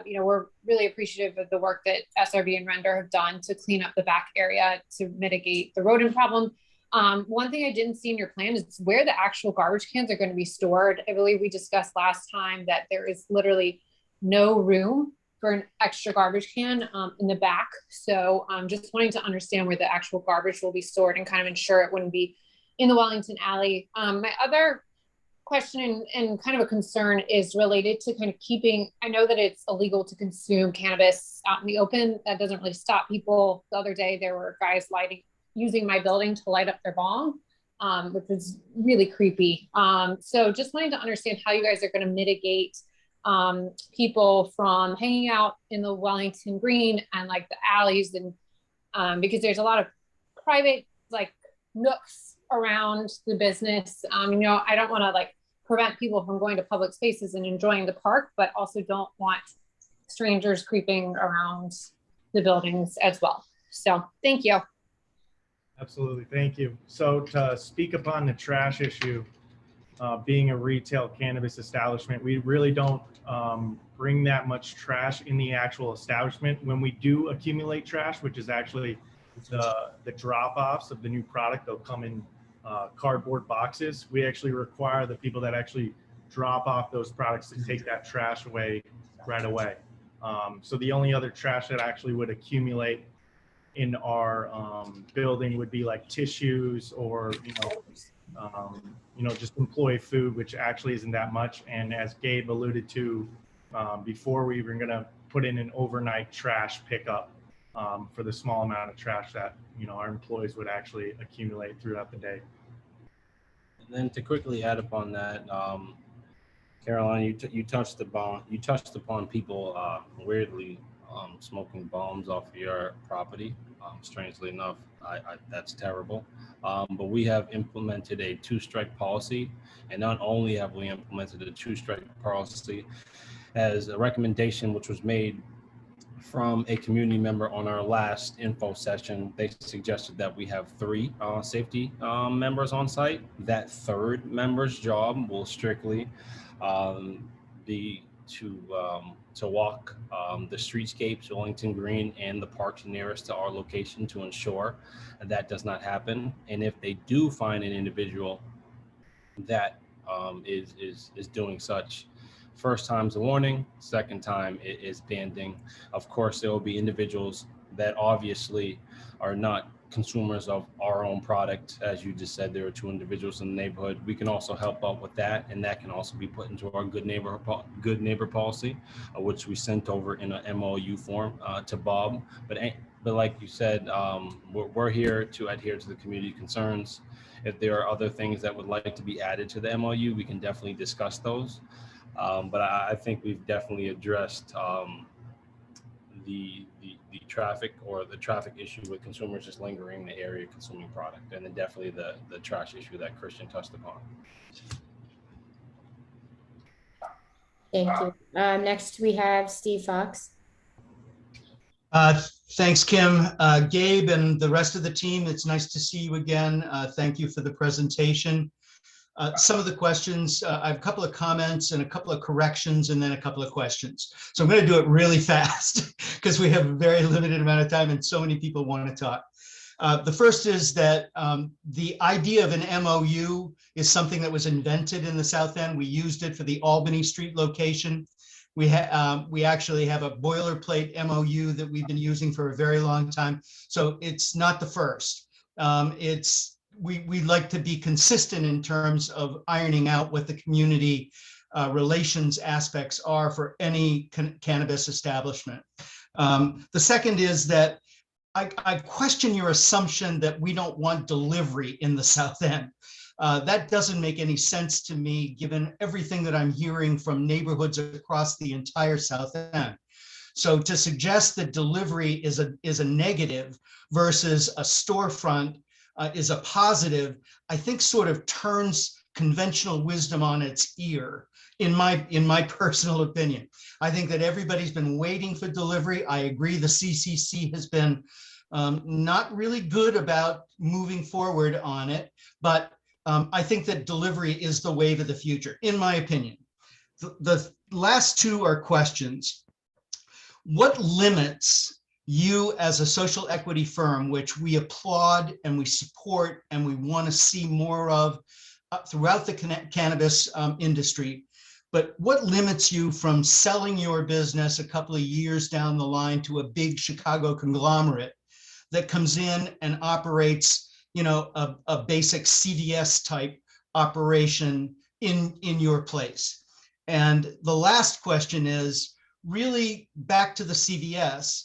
M: We're really appreciative of the work that SRB and Render have done to clean up the back area to mitigate the rodent problem. One thing I didn't see in your plan is where the actual garbage cans are going to be stored. I believe we discussed last time that there is literally no room for an extra garbage can in the back. So just wanting to understand where the actual garbage will be stored and kind of ensure it wouldn't be in the Wellington alley. My other question and kind of a concern is related to kind of keeping, I know that it's illegal to consume cannabis out in the open. That doesn't really stop people. The other day, there were guys using my building to light up their bong, which is really creepy. So just wanting to understand how you guys are going to mitigate people from hanging out in the Wellington Green and like the alleys, and because there's a lot of private like nooks around the business. I don't want to like prevent people from going to public spaces and enjoying the park, but also don't want strangers creeping around the buildings as well. So thank you.
D: Absolutely, thank you. So to speak upon the trash issue, being a retail cannabis establishment, we really don't bring that much trash in the actual establishment. When we do accumulate trash, which is actually the drop-offs of the new product, they'll come in cardboard boxes. We actually require the people that actually drop off those products to take that trash away right away. So the only other trash that actually would accumulate in our building would be like tissues or just employee food, which actually isn't that much. And as Gabe alluded to before, we were going to put in an overnight trash pickup for the small amount of trash that our employees would actually accumulate throughout the day.
B: And then to quickly add upon that, Caroline, you touched upon people weirdly smoking bombs off your property. Strangely enough, that's terrible. But we have implemented a 2-strike policy, and not only have we implemented a 2-strike policy as a recommendation which was made from a community member on our last info session. They suggested that we have 3 safety members on site. That 3rd member's job will strictly be to walk the streetscapes, Wellington Green, and the parks nearest to our location to ensure that does not happen. And if they do find an individual that is doing such, first time's a warning, second time it is banding. Of course, there will be individuals that obviously are not consumers of our own product. As you just said, there are 2 individuals in the neighborhood. We can also help out with that, and that can also be put into our good neighbor policy, which we sent over in an MOU form to Bob. But like you said, we're here to adhere to the community concerns. If there are other things that would like to be added to the MOU, we can definitely discuss those. But I think we've definitely addressed the traffic issue with consumers just lingering in the area consuming product, and then definitely the trash issue that Christian touched upon.
A: Thank you. Next we have Steve Fox.
N: Thanks, Kim. Gabe and the rest of the team, it's nice to see you again. Thank you for the presentation. Some of the questions, I have a couple of comments and a couple of corrections and then a couple of questions. So I'm going to do it really fast because we have a very limited amount of time and so many people want to talk. The first is that the idea of an MOU is something that was invented in the South End. We used it for the Albany Street location. We actually have a boilerplate MOU that we've been using for a very long time. So it's not the first. We like to be consistent in terms of ironing out what the community relations aspects are for any cannabis establishment. The second is that I question your assumption that we don't want delivery in the South End. That doesn't make any sense to me, given everything that I'm hearing from neighborhoods across the entire South End. So to suggest that delivery is a negative versus a storefront is a positive, I think sort of turns conventional wisdom on its ear, in my personal opinion. I think that everybody's been waiting for delivery. I agree the CCC has been not really good about moving forward on it, but I think that delivery is the wave of the future, in my opinion. the last two are questions. What limits you as a social equity firm, which we applaud and we support and we want to see more of throughout the cannabis industry, but what limits you from selling your business a couple of years down the line to a big Chicago conglomerate that comes in and operates, you know, a basic CVS type operation in your place? And the last question is really back to the CVS.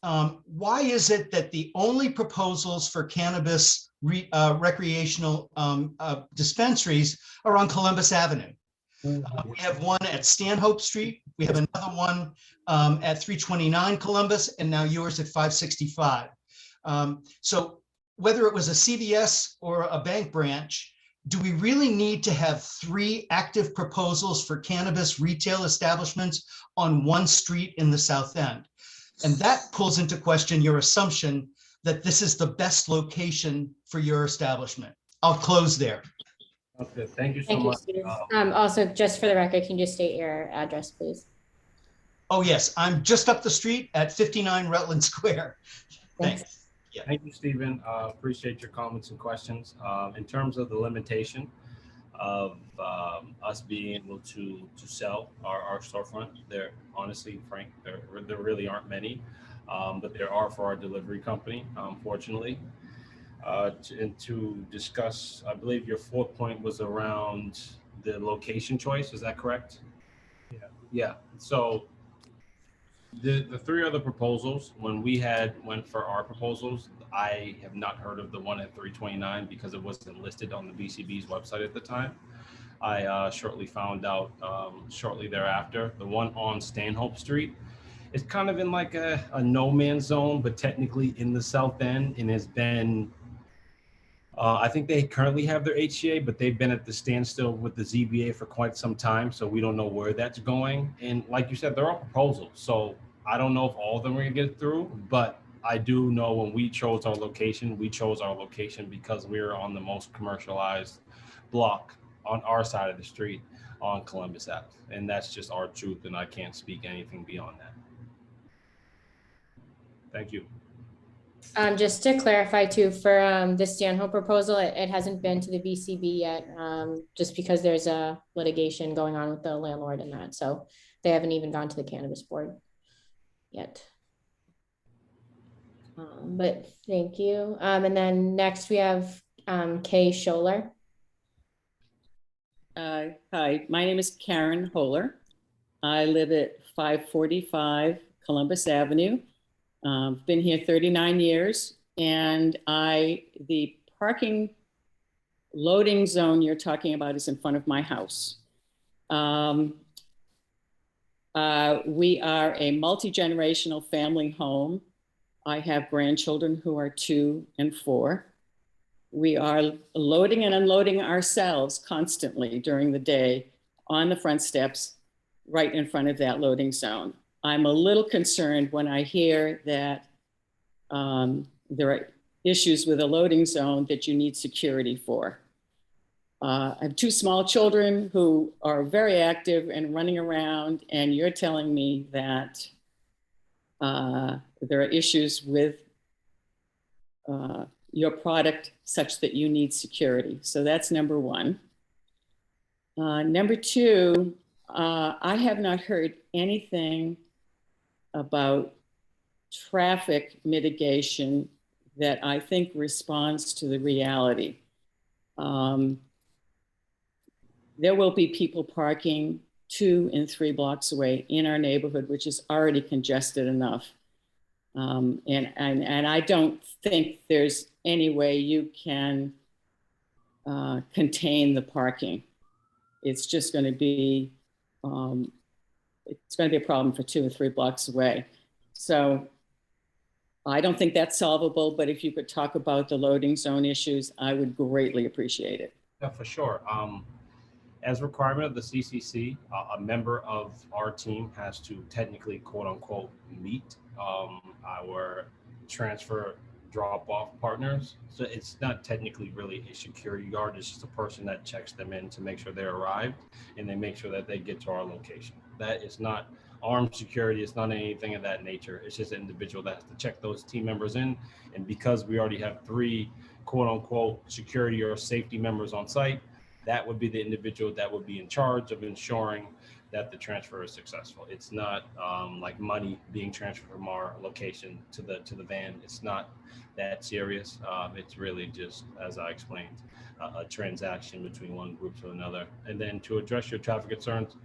N: Why is it that the only proposals for cannabis recreational dispensaries are on Columbus Avenue? We have one at Stanhope Street. We have another one at 329 Columbus, and now yours at 565. So whether it was a CVS or a bank branch, do we really need to have 3 active proposals for cannabis retail establishments on one street in the South End? And that pulls into question your assumption that this is the best location for your establishment. I'll close there.
B: Okay, thank you so
A: Thank you,
B: much.
A: Steve. Also, just for the record, can you just state your address, please?
N: Oh, yes, I'm just up the street at 59 Rutland Square. Thanks.
B: Yeah. Thank you, Stephen. Appreciate your comments and questions. In terms of the limitation of us being able to sell our storefront, there, honestly, Frank, there really aren't many, but there are for our delivery company, fortunately. To discuss, I believe your 4th point was around the location choice. Is that correct?
D: Yeah.
B: Yeah. So the 3 other proposals, when we went for our proposals, I have not heard of the one at 329 because it wasn't listed on the BCB's website at the time. I shortly found out shortly thereafter. The one on Stanhope Street is kind of in like a no man's zone, but technically in the South End, and has been I think they currently have their HCA, but they've been at the standstill with the ZBA for quite some time, so we don't know where that's going. And like you said, there are proposals, so I don't know if all of them are going to get through, but I do know when we chose our location because we were on the most commercialized block on our side of the street on Columbus Ave, and that's just our truth, and I can't speak anything beyond that. Thank you.
A: Just to clarify too, for the Stanhope proposal, it hasn't been to the BCB yet, just because there's a litigation going on with the landlord and that. So they haven't even gone to the cannabis board yet. But thank you. And then next we have Kay Scholler.
O: Hi, my name is Karen Holler. I live at 545 Columbus Avenue. Been here 39 years, and the parking loading zone you're talking about is in front of my house. We are a multi-generational family home. I have grandchildren who are 2 and 4. We are loading and unloading ourselves constantly during the day on the front steps right in front of that loading zone. I'm a little concerned when I hear that there are issues with a loading zone that you need security for. I have 2 small children who are very active and running around, and you're telling me that there are issues with your product such that you need security. So that's number 1. Number 2, I have not heard anything about traffic mitigation that I think responds to the reality. There will be people parking 2 and 3 blocks away in our neighborhood, which is already congested enough. And I don't think there's any way you can contain the parking. It's just going to be a problem for 2 or 3 blocks away. So I don't think that's solvable, but if you could talk about the loading zone issues, I would greatly appreciate it.
B: Yeah, for sure. As requirement of the CCC, a member of our team has to technically, quote unquote, meet our transfer drop-off partners. So it's not technically really a security guard. It's just a person that checks them in to make sure they arrived and they make sure that they get to our location. That is not armed security. It's not anything of that nature. It's just an individual that has to check those team members in. And because we already have 3 quote unquote security or safety members on site, that would be the individual that would be in charge of ensuring that the transfer is successful. It's not like money being transferred from our location to the van. It's not that serious. It's really just, as I explained, a transaction between one group to another. And then to address your traffic concerns,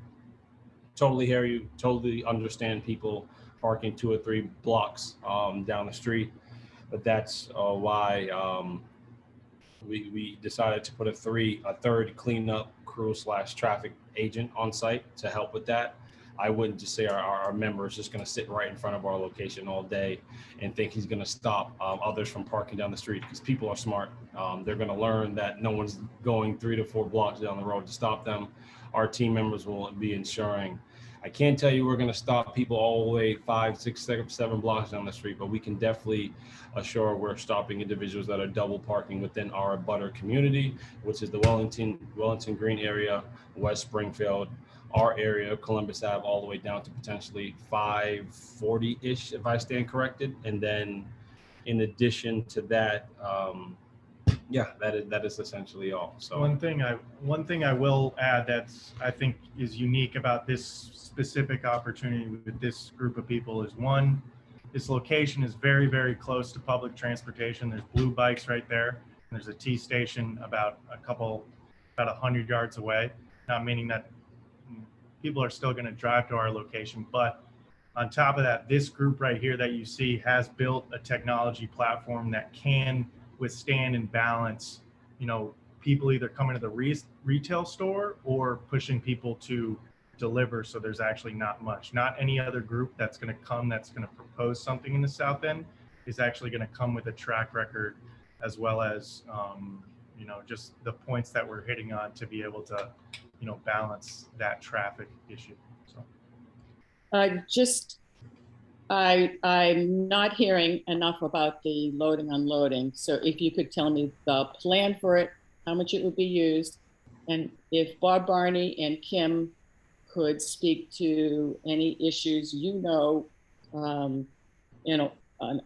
B: totally hear you, totally understand people parking 2 or 3 blocks down the street, but that's why we decided to put a third cleanup crew / traffic agent on site to help with that. I wouldn't just say our member is just going to sit right in front of our location all day and think he's going to stop others from parking down the street, because people are smart. They're going to learn that no one's going 3 to 4 blocks down the road to stop them. Our team members will be ensuring. I can't tell you we're going to stop people all the way 5, 6, 7 blocks down the street, but we can definitely assure we're stopping individuals that are double parking within our butter community, which is the Wellington Green area, West Springfield, our area, Columbus Ave, all the way down to potentially 540-ish, if I stand corrected. And then in addition to that, yeah, that is essentially all. So
D: one thing I will add that's I think is unique about this specific opportunity with this group of people is, one, this location is very, very close to public transportation. There's blue bikes right there. There's a T station about 100 yards away. Not meaning that people are still going to drive to our location, but on top of that, this group right here that you see has built a technology platform that can withstand and balance, people either coming to the retail store or pushing people to deliver. So there's actually not any other group that's going to propose something in the South End is actually going to come with a track record, as well as, just the points that we're hitting on to be able to, balance that traffic issue. So.
O: I'm not hearing enough about the loading unloading. So if you could tell me the plan for it, how much it would be used, and if Bob Barney and Kim could speak to any issues in a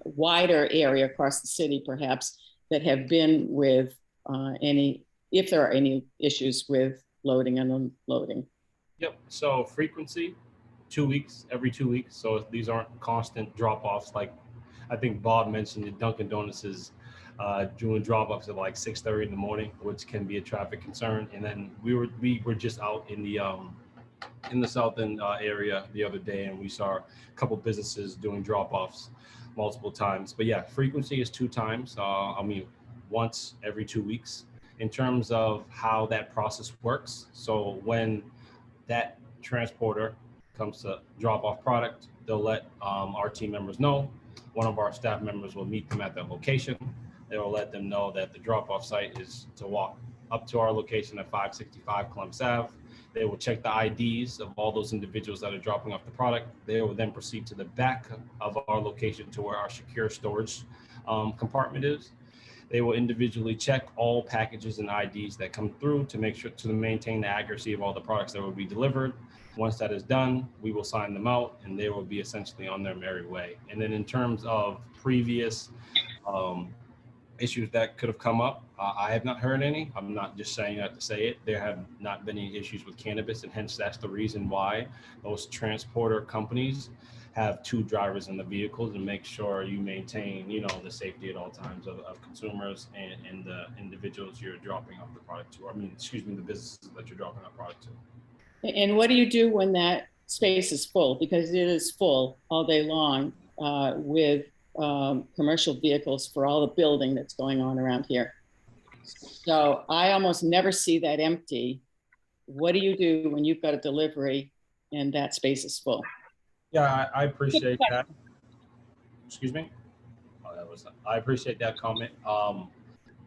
O: wider area across the city, perhaps, that have been with if there are any issues with loading and unloading.
B: Yep. So frequency, 2 weeks, every 2 weeks. So these aren't constant drop-offs. Like I think Bob mentioned, that Dunkin' Donuts is doing drop-offs at like 6:30 in the morning, which can be a traffic concern. And then we were just out in the South End area the other day, and we saw a couple businesses doing drop-offs multiple times. But yeah, frequency is 2 times. Once every 2 weeks. In terms of how that process works, so when that transporter comes to drop off product, they'll let our team members know. One of our staff members will meet them at their location. They will let them know that the drop off site is to walk up to our location at 565 Columbus Ave. They will check the IDs of all those individuals that are dropping off the product. They will then proceed to the back of our location to where our secure storage compartment is. They will individually check all packages and IDs that come through to make sure to maintain the accuracy of all the products that will be delivered. Once that is done, we will sign them out and they will be essentially on their merry way. And then in terms of previous issues that could have come up, I have not heard any. I'm not just saying that to say it. There have not been any issues with cannabis, and hence that's the reason why those transporter companies have 2 drivers in the vehicles and make sure you maintain, the safety at all times of consumers and the individuals you're dropping off the product to. The businesses that you're dropping off product to.
O: And what do you do when that space is full? Because it is full all day long with commercial vehicles for all the building that's going on around here. So I almost never see that empty. What do you do when you've got a delivery and that space is full?
B: Yeah, I appreciate that. Excuse me? I appreciate that comment.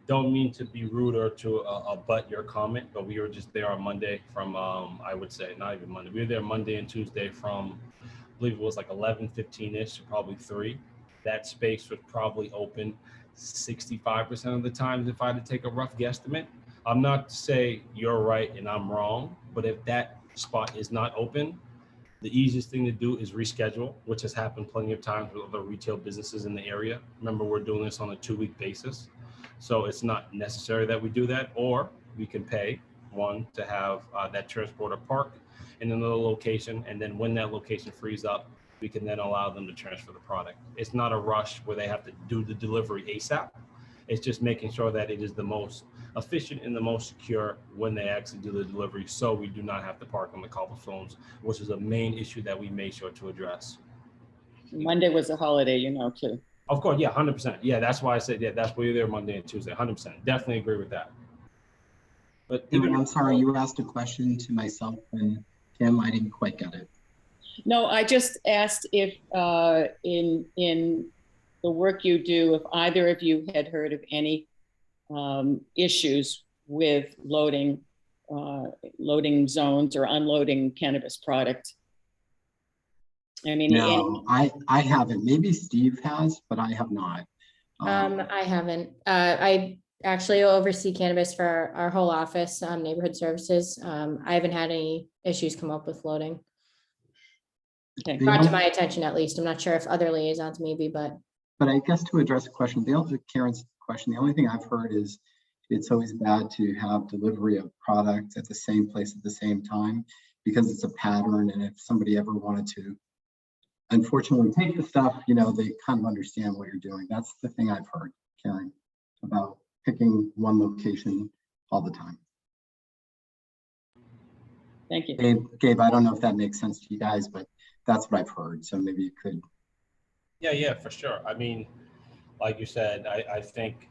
B: Don't mean to be rude or to abut your comment, but we were just there on Monday from, I would say, not even Monday. We were there Monday and Tuesday from, I believe it was like 11:15-ish to probably 3. That space was probably open 65% of the times, if I had to take a rough guesstimate. I'm not to say you're right and I'm wrong, but if that spot is not open, the easiest thing to do is reschedule, which has happened plenty of times with other retail businesses in the area. Remember, we're doing this on a 2-week basis. So it's not necessary that we do that, or we can pay one to have that transporter park in another location. And then when that location frees up, we can then allow them to transfer the product. It's not a rush where they have to do the delivery ASAP. It's just making sure that it is the most efficient and the most secure when they actually do the delivery, so we do not have to park on the cobblestones, which is a main issue that we made sure to address.
O: Monday was a holiday, you know, too.
B: Of course, yeah, 100%. Yeah, that's why I said, yeah, that's why you're there Monday and Tuesday, 100%. Definitely agree with that. But
F: David, I'm sorry, you asked a question to myself and Kim, I didn't quite get it.
O: No, I just asked if in the work you do, if either of you had heard of any issues with loading zones or unloading cannabis product. I mean,
F: no, I haven't. Maybe Steve has, but I have not.
A: I haven't. I actually oversee cannabis for our whole office, neighborhood services. I haven't had any issues come up with loading.
O: Okay.
A: Not to my attention, at least. I'm not sure if other liaisons maybe, but
F: I guess to address the question, Karen's question, the only thing I've heard is it's always bad to have delivery of products at the same place at the same time because it's a pattern. And if somebody ever wanted to, unfortunately, take the stuff, you know, they kind of understand what you're doing. That's the thing I've heard, Karen, about picking one location all the time.
O: Thank you.
F: Gabe, I don't know if that makes sense to you guys, but that's what I've heard. So maybe you could.
B: Yeah, for sure. I mean, like you said, I think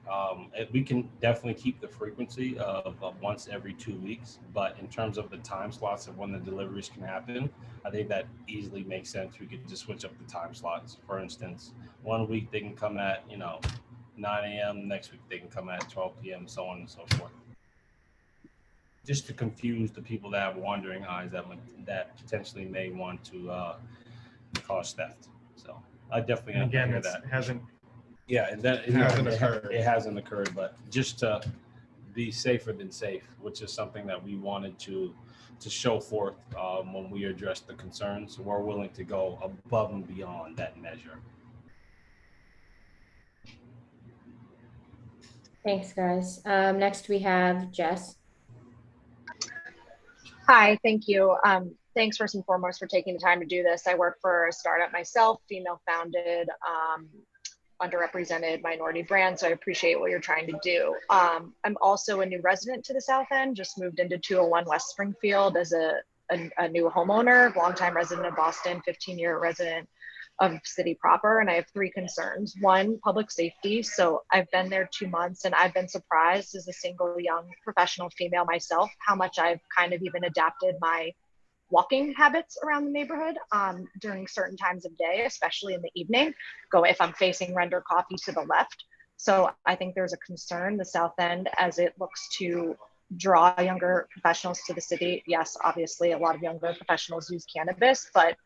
B: we can definitely keep the frequency of once every 2 weeks, but in terms of the time slots of when the deliveries can happen, I think that easily makes sense. We could just switch up the time slots. For instance, 1 week they can come at, 9 a.m. Next week they can come at 12 p.m. So on and so forth. Just to confuse the people that have wandering eyes that potentially may want to cause theft. So I definitely
D: again,
B: that
D: hasn't.
B: Yeah, it hasn't occurred, but just to be safer than safe, which is something that we wanted to show forth when we addressed the concerns. We're willing to go above and beyond that measure.
A: thanks, guys. Next we have Jess.
P: Hi, thank you. Thanks first and foremost for taking the time to do this. I work for a startup myself, female founded, underrepresented minority brand. So I appreciate what you're trying to do. I'm also a new resident to the South End, just moved into 201 West Springfield as a new homeowner, longtime resident of Boston, 15-year resident of city proper. And I have 3 concerns. 1, public safety. So I've been there 2 months and I've been surprised as a single young professional female myself, how much I've kind of even adapted my walking habits around the neighborhood during certain times of day, especially in the evening. Go if I'm facing Render Coffee to the left. So I think there's a concern, the South End, as it looks to draw younger professionals to the city. Yes, obviously a lot of younger professionals use cannabis, but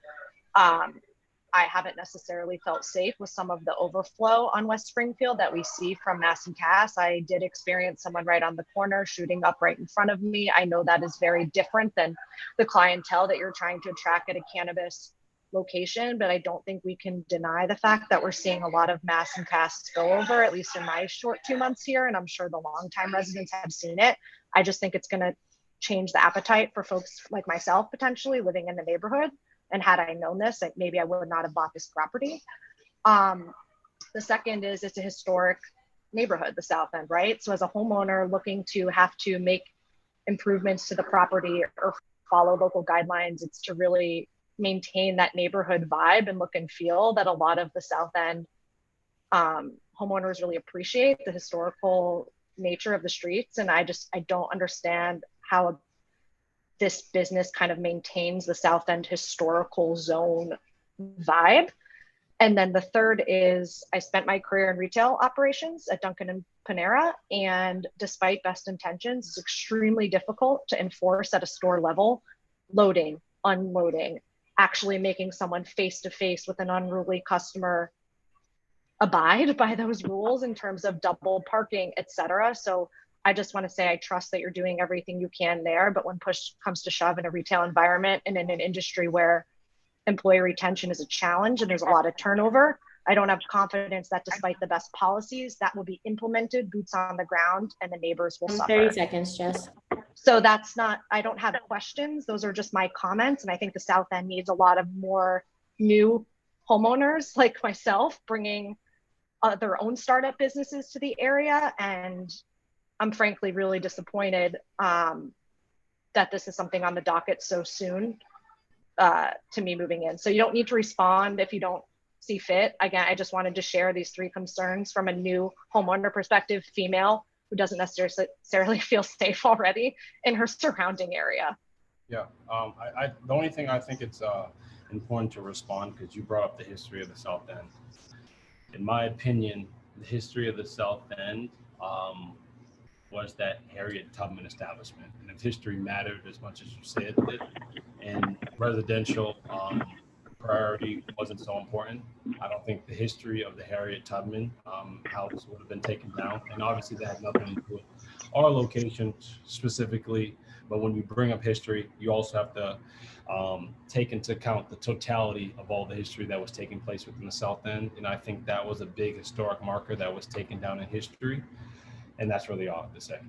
P: I haven't necessarily felt safe with some of the overflow on West Springfield that we see from Mass and Cass. I did experience someone right on the corner shooting up right in front of me. I know that is very different than the clientele that you're trying to attract at a cannabis location, but I don't think we can deny the fact that we're seeing a lot of Mass and Cass spillover, at least in my short 2 months here, and I'm sure the longtime residents have seen it. I just think it's going to change the appetite for folks like myself potentially living in the neighborhood. And had I known this, maybe I would not have bought this property. The second is it's a historic neighborhood, the South End, right? So as a homeowner looking to have to make improvements to the property or follow local guidelines, it's to really maintain that neighborhood vibe and look and feel that a lot of the South End homeowners really appreciate, the historical nature of the streets. And I don't understand how this business kind of maintains the South End historical zone vibe. And then the third is I spent my career in retail operations at Dunkin' and Panera. And despite best intentions, it's extremely difficult to enforce at a store level, loading, unloading, actually making someone face to face with an unruly customer abide by those rules in terms of double parking, et cetera. So I just want to say I trust that you're doing everything you can there. But when push comes to shove in a retail environment and in an industry where employee retention is a challenge and there's a lot of turnover, I don't have confidence that despite the best policies that will be implemented, boots on the ground, and the neighbors will suffer.
A: 30 seconds, Jess.
P: So that's not, I don't have questions. Those are just my comments. And I think the South End needs a lot of more new homeowners like myself, bringing their own startup businesses to the area. And I'm frankly really disappointed that this is something on the docket so soon to me moving in. So you don't need to respond if you don't see fit. Again, I just wanted to share these 3 concerns from a new homeowner perspective, female, who doesn't necessarily feel safe already in her surrounding area.
B: Yeah, the only thing I think it's important to respond, because you brought up the history of the South End. In my opinion, the history of the South End was that Harriet Tubman establishment. And if history mattered as much as you say it did, and residential priority wasn't so important, I don't think the history of the Harriet Tubman house would have been taken down. And obviously that has nothing to do with our location specifically, but when you bring up history, you also have to take into account the totality of all the history that was taking place within the South End. And I think that was a big historic marker that was taken down in history. And that's really all I have to say.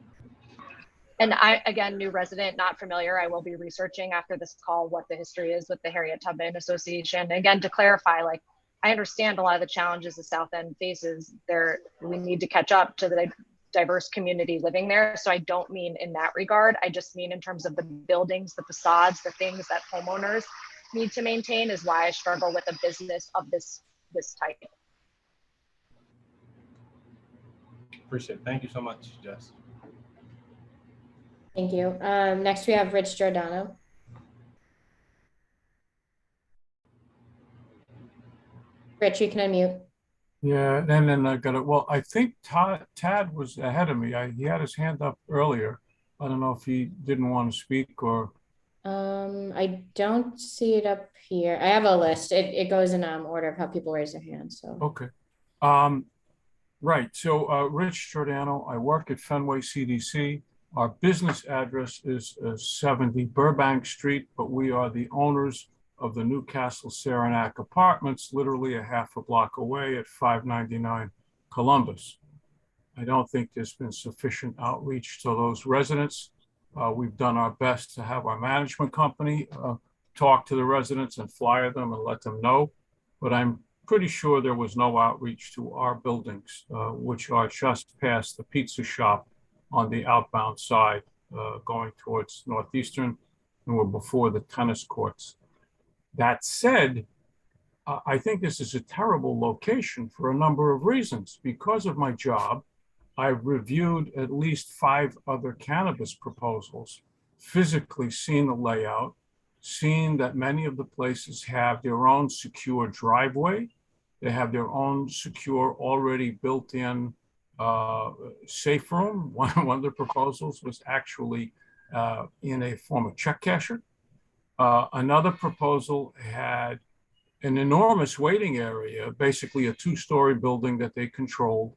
P: And I, again, new resident, not familiar. I will be researching after this call what the history is with the Harriet Tubman Association. Again, to clarify, like, I understand a lot of the challenges the South End faces. We need to catch up to the diverse community living there. So I don't mean in that regard. I just mean in terms of the buildings, the facades, the things that homeowners need to maintain is why I struggle with a business of this type.
B: Appreciate it. Thank you so much, Jess.
A: Thank you. Next we have Rich Giordano. Rich, you can unmute.
Q: Yeah, and then I got it. Well, I think Tad was ahead of me. He had his hand up earlier. I don't know if he didn't want to speak or.
A: I don't see it up here. I have a list. It goes in order of how people raise their hands. So
Q: Okay. Right. So Rich Giordano, I work at Fenway CDC. Our business address is 70 Burbank Street, but we are the owners of the Newcastle Saranac Apartments, literally a half a block away at 599 Columbus. I don't think there's been sufficient outreach to those residents. We've done our best to have our management company talk to the residents and flyer them and let them know, but I'm pretty sure there was no outreach to our buildings, which are just past the pizza shop on the outbound side, going towards Northeastern, and we're before the tennis courts. That said, I think this is a terrible location for a number of reasons. Because of my job, I've reviewed at least 5 other cannabis proposals, physically seen the layout, seen that many of the places have their own secure driveway. They have their own secure, already built-in safe room. One of the proposals was actually in a form of check casher. Another proposal had an enormous waiting area, basically a 2-story building that they controlled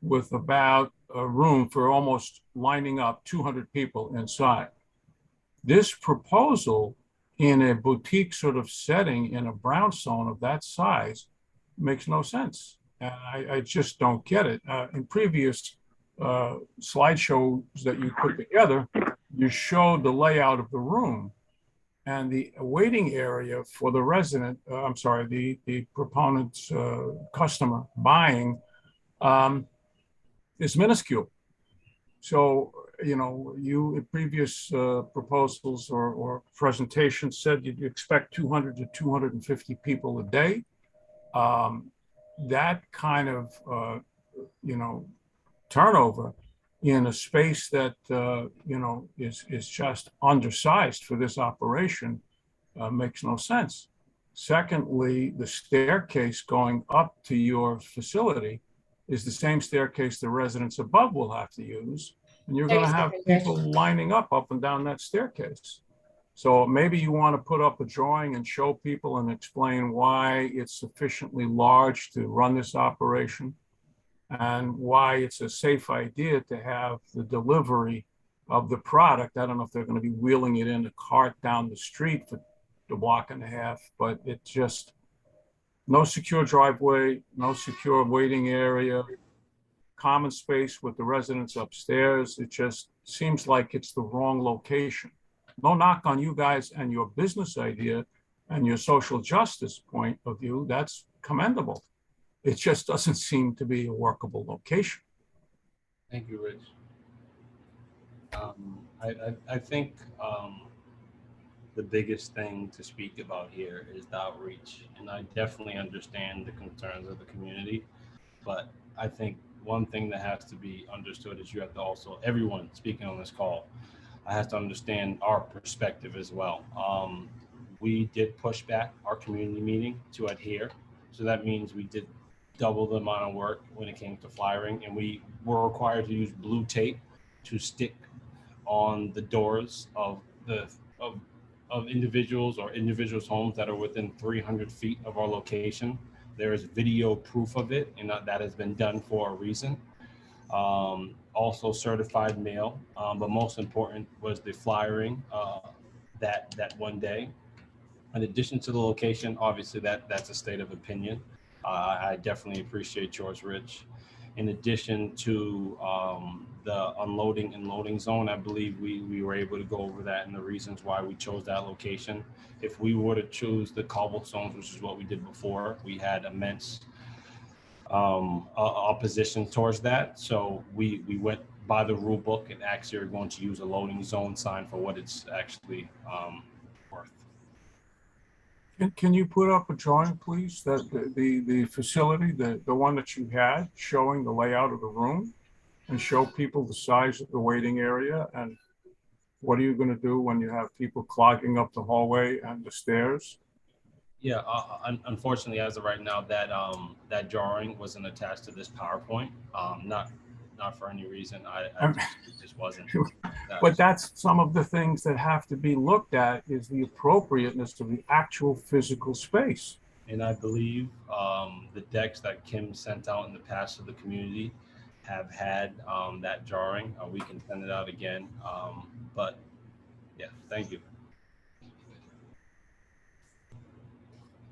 Q: with about a room for almost lining up 200 people inside. This proposal in a boutique sort of setting in a brownstone of that size makes no sense. And I just don't get it. In previous slideshows that you put together, you showed the layout of the room and the waiting area for the resident, the proponent's customer buying is minuscule. So, you know, you in previous proposals or presentations said you'd expect 200 to 250 people a day. That kind of, turnover in a space that, is just undersized for this operation makes no sense. Secondly, the staircase going up to your facility is the same staircase the residents above will have to use. And you're going to have people lining up and down that staircase. So maybe you want to put up a drawing and show people and explain why it's sufficiently large to run this operation and why it's a safe idea to have the delivery of the product. I don't know if they're going to be wheeling it in a cart down the street for a block and a half, but it just, no secure driveway, no secure waiting area, common space with the residents upstairs. It just seems like it's the wrong location. No knock on you guys and your business idea and your social justice point of view. That's commendable. It just doesn't seem to be a workable location.
B: Thank you, Rich. I think the biggest thing to speak about here is the outreach. And I definitely understand the concerns of the community. But I think one thing that has to be understood is you have to also, everyone speaking on this call, has to understand our perspective as well. We did push back our community meeting to adhere. So that means we did double the amount of work when it came to flyering, and we were required to use blue tape to stick on the doors of individuals or individuals' homes that are within 300 feet of our location. There is video proof of it, and that has been done for a reason. Also certified mail, but most important was the flyering that one day. In addition to the location, obviously that's a state of opinion. I definitely appreciate yours, Rich. In addition to the unloading and loading zone, I believe we were able to go over that and the reasons why we chose that location. If we were to choose the cobblestones, which is what we did before, we had immense opposition towards that. So we went by the rule book and actually are going to use a loading zone sign for what it's actually worth.
Q: Can you put up a drawing, please, that the facility, the one that you had, showing the layout of the room, and show people the size of the waiting area, and what are you going to do when you have people clogging up the hallway and the stairs?
B: Yeah, unfortunately, as of right now, that drawing wasn't attached to this PowerPoint. Not for any reason. It just wasn't.
Q: But that's some of the things that have to be looked at, is the appropriateness of the actual physical space.
B: And I believe the decks that Kim sent out in the past to the community have had that drawing. We can send it out again. But yeah, thank you.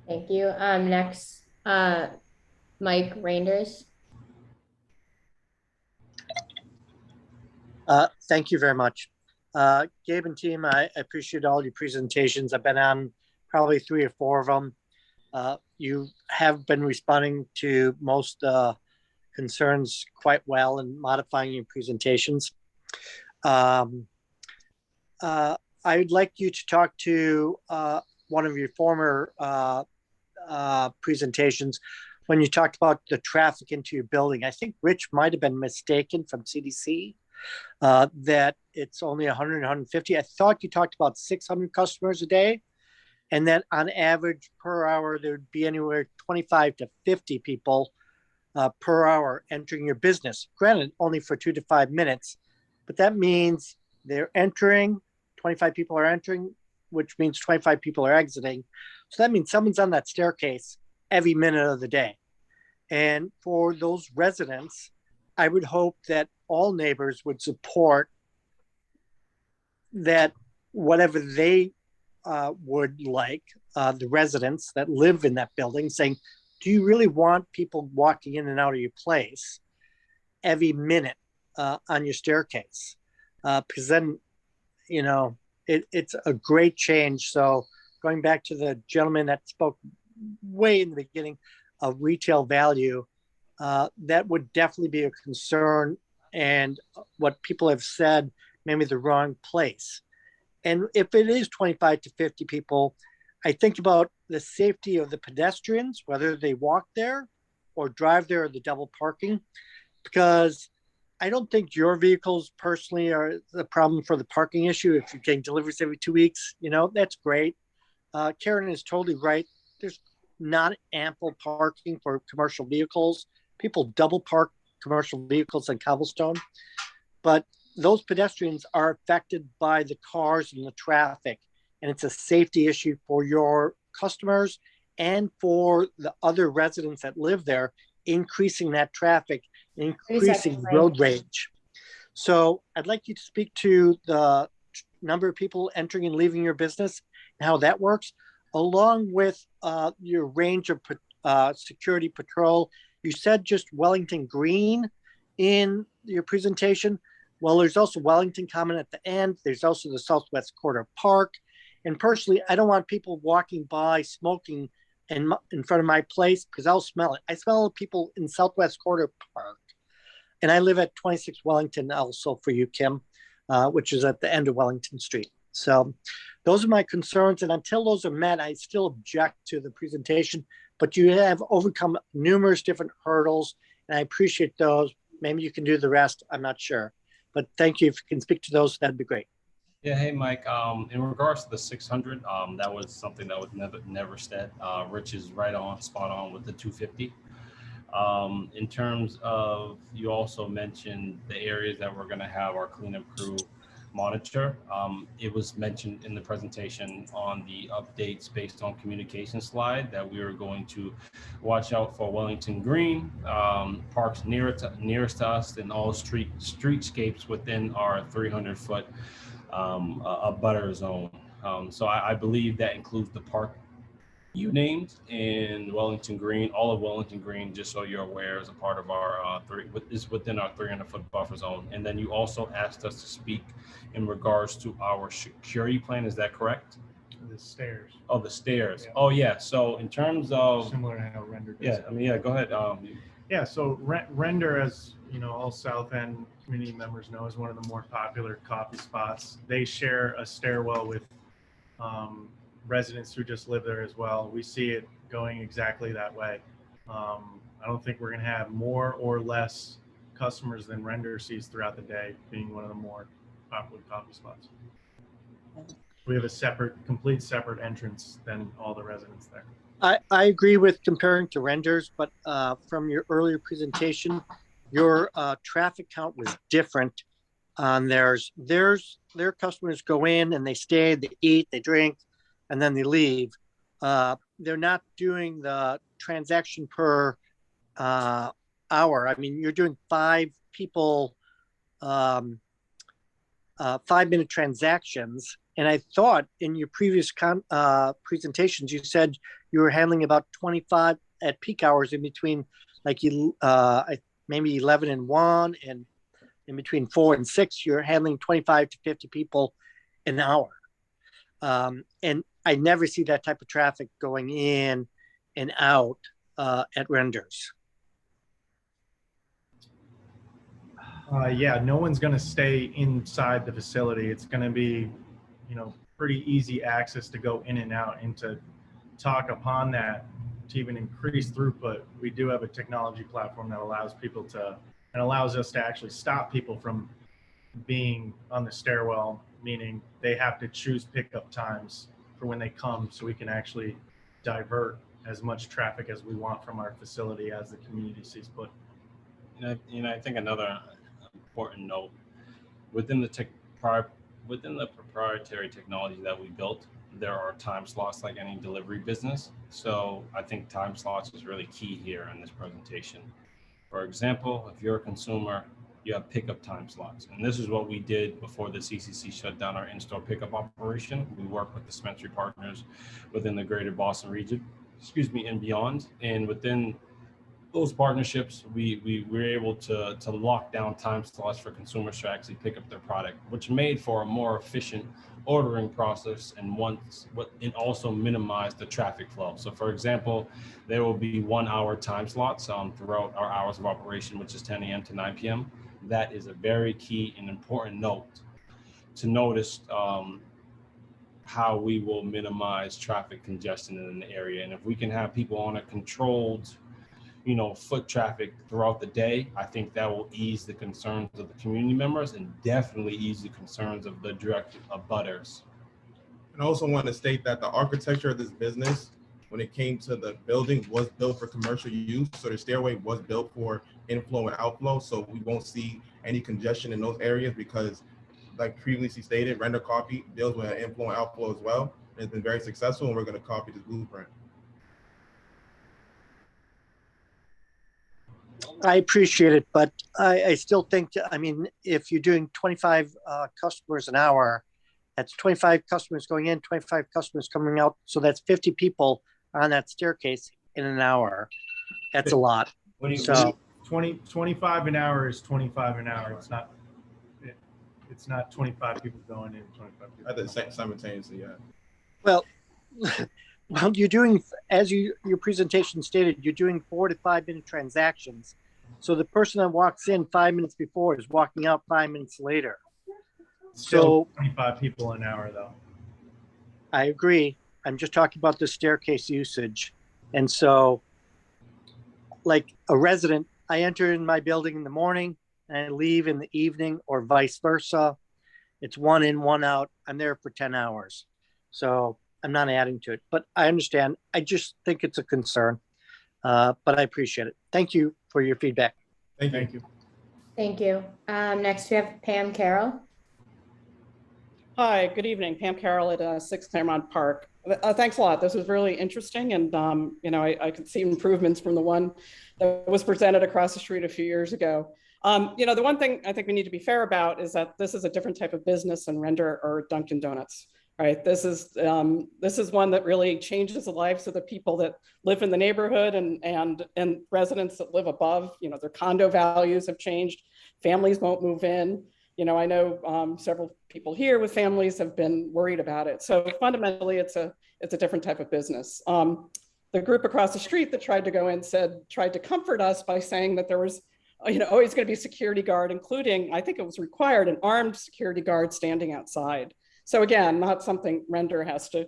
A: Thank you. Next, Mike Reinders.
R: Thank you very much. Gabe and team, I appreciate all your presentations. I've been on probably 3 or 4 of them. You have been responding to most concerns quite well and modifying your presentations. I'd like you to talk to one of your former presentations when you talked about the traffic into your building. I think Rich might have been mistaken from CDC. That it's only 100, 150. I thought you talked about 600 customers a day, and that on average per hour, there would be anywhere 25 to 50 people per hour entering your business. Granted, only for 2 to 5 minutes, but that means they're entering, 25 people are entering, which means 25 people are exiting. So that means someone's on that staircase every minute of the day. And for those residents, I would hope that all neighbors would support that, whatever they would like, the residents that live in that building, saying, do you really want people walking in and out of your place every minute on your staircase? Because then, you know, it's a great change. So going back to the gentleman that spoke way in the beginning of retail value, that would definitely be a concern, and what people have said, maybe the wrong place. And if it is 25 to 50 people, I think about the safety of the pedestrians, whether they walk there or drive there, or the double parking, because I don't think your vehicles personally are the problem for the parking issue. If you're getting deliveries every 2 weeks, you know, that's great. Karen is totally right. There's not ample parking for commercial vehicles. People double park commercial vehicles on cobblestone, but those pedestrians are affected by the cars and the traffic and it's a safety issue for your customers and for the other residents that live there, increasing that traffic, increasing road rage. So I'd like you to speak to the number of people entering and leaving your business and how that works, along with your range of security patrol. You said just Wellington Green in your presentation. Well, there's also Wellington Common at the end. There's also the Southwest Quarter Park. And personally, I don't want people walking by smoking in front of my place because I'll smell it. I smell people in Southwest Quarter Park. And I live at 26 Wellington also for you, Kim, which is at the end of Wellington Street. So those are my concerns. And until those are met, I still object to the presentation, but you have overcome numerous different hurdles and I appreciate those. Maybe you can do the rest. I'm not sure, but thank you. If you can speak to those, that'd be great.
B: Yeah, hey Mike. In regards to the 600, that was something that was never said. Rich is right on, spot on with the 250. In terms of, you also mentioned the areas that we're going to have our cleanup crew monitor. It was mentioned in the presentation on the updates based on communication slide that we are going to watch out for Wellington Green, parks nearest to us, and all streetscapes within our 300-foot a butter zone. So I believe that includes the park you named in Wellington Green. All of Wellington Green, just so you're aware, is a part of our is within our 300-foot buffer zone. And then you also asked us to speak in regards to our security plan. Is that correct?
D: The stairs.
B: Oh, the stairs.
D: Yeah.
B: Oh, yeah. So in terms of
D: Similar to how Render does.
B: Yeah, I mean, yeah. Go ahead.
D: Yeah, so Render, as you know, all South End community members know, is one of the more popular coffee spots. They share a stairwell with residents who just live there as well. We see it going exactly that way. I don't think we're going to have more or less customers than Render sees throughout the day, being one of the more popular coffee spots. We have a complete separate entrance than all the residents there.
R: I agree with comparing to Renders, but from your earlier presentation, your traffic count was different on theirs. Their customers go in and they stay, they eat, they drink, and then they leave. They're not doing the transaction per hour. I mean, you're doing 5 people, 5-minute transactions. And I thought in your previous presentations, you said you were handling about 25 at peak hours in between, like maybe 11 and 1, and in between 4 and 6, you're handling 25 to 50 people an hour. And I never see that type of traffic going in and out at Renders.
D: Yeah, no one's going to stay inside the facility. It's going to be, pretty easy access to go in and out. And to talk upon that, to even increase throughput, we do have a technology platform that allows us to actually stop people from being on the stairwell, meaning they have to choose pickup times for when they come, so we can actually divert as much traffic as we want from our facility as the community sees fit.
B: I think another important note within the proprietary technology that we built, there are time slots like any delivery business. So I think time slots is really key here in this presentation. For example, if you're a consumer, you have pickup time slots. And this is what we did before the CCC shut down our in-store pickup operation. We work with dispensary partners within the greater Boston region, and beyond. And within those partnerships, we were able to lock down time slots for consumers to actually pick up their product, which made for a more efficient ordering process and also minimize the traffic flow. So for example, there will be 1-hour time slots throughout our hours of operation, which is 10 a.m. to 9 p.m. That is a very key and important note to notice how we will minimize traffic congestion in the area. And if we can have people on a controlled foot traffic throughout the day, I think that will ease the concerns of the community members and definitely ease the concerns of the direct abutters.
C: And I also want to state that the architecture of this business, when it came to the building, was built for commercial use. So the stairway was built for inflow and outflow. So we won't see any congestion in those areas because like previously stated, Render Coffee deals with an inflow and outflow as well. And it's been very successful, and we're going to copy this blueprint.
R: I appreciate it, but I still think, I mean, if you're doing 25 customers an hour, that's 25 customers going in, 25 customers coming out. So that's 50 people on that staircase in an hour. That's a lot. So
D: 25 an hour is 25 an hour. It's not 25 people going in, 25 people.
C: I think simultaneously, yeah.
R: Well, well, you're doing, as your presentation stated, you're doing 4 to 5 minute transactions. So the person that walks in 5 minutes before is walking out 5 minutes later.
D: Still 25 people an hour, though.
R: I agree. I'm just talking about the staircase usage. And so, like a resident, I enter in my building in the morning and I leave in the evening, or vice versa. It's 1 in, 1 out. I'm there for 10 hours. So I'm not adding to it, but I understand. I just think it's a concern, but I appreciate it. Thank you for your feedback.
C: Thank you.
A: Thank you. Next we have Pam Carroll.
S: Hi, good evening. Pam Carroll at 6 Claremont Park. Thanks a lot. This was really interesting, and you know, I could see improvements from the one that was presented across the street a few years ago. You know, the one thing I think we need to be fair about is that this is a different type of business than Render or Dunkin' Donuts. Right. This is one that really changes the lives of the people that live in the neighborhood and residents that live above. You know, their condo values have changed. Families won't move in. You know, I know several people here with families have been worried about it. So fundamentally, it's a different type of business. The group across the street that tried to go in tried to comfort us by saying that there was, you know, always going to be a security guard, including, I think it was required, an armed security guard standing outside. So again, not something Render has to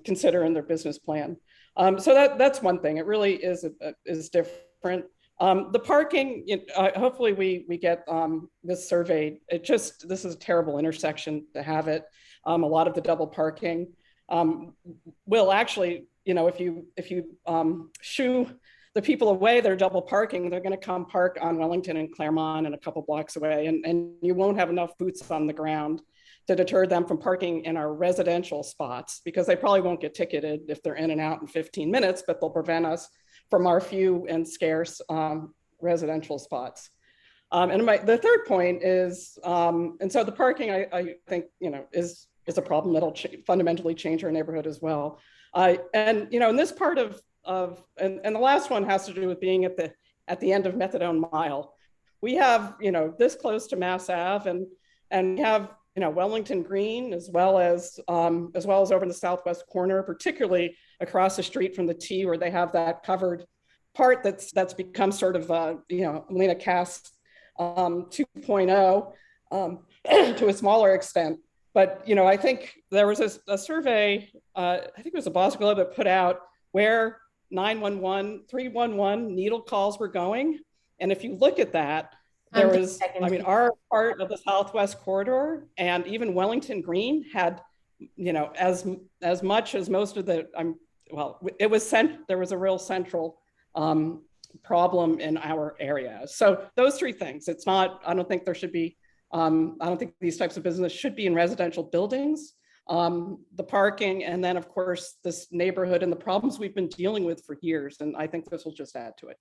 S: consider in their business plan. So that's one thing. It really is different. The parking, hopefully we get this surveyed. This is a terrible intersection to have it. A lot of the double parking will actually, you know, if you shoo the people away that are double parking, they're going to come park on Wellington and Claremont and a couple blocks away, and you won't have enough boots on the ground to deter them from parking in our residential spots, because they probably won't get ticketed if they're in and out in 15 minutes, but they'll prevent us from our few and scarce residential spots. And the third point is, and so the parking, I think, you know, is a problem that'll fundamentally change our neighborhood as well. And, you know, in this part and the last one has to do with being at the end of Methadone Mile. We have, you know, this close to Mass Ave, and we have, you know, Wellington Green, as well as over in the southwest corner, particularly across the street from the T, where they have that covered part that's become sort of, you know, Melina Cass 2.0 to a smaller extent. But, you know, I think there was a survey, I think it was a Boston Globe that put out where 911, 311 needle calls were going. And if you look at that, there was, I mean, our part of the Southwest corridor and even Wellington Green had, you know, as much as most of the, well, it was there was a real central problem in our area. So those three things. It's not, I don't think there should be, I don't think these types of business should be in residential buildings. The parking, and then of course this neighborhood and the problems we've been dealing with for years. And I think this will just add to it.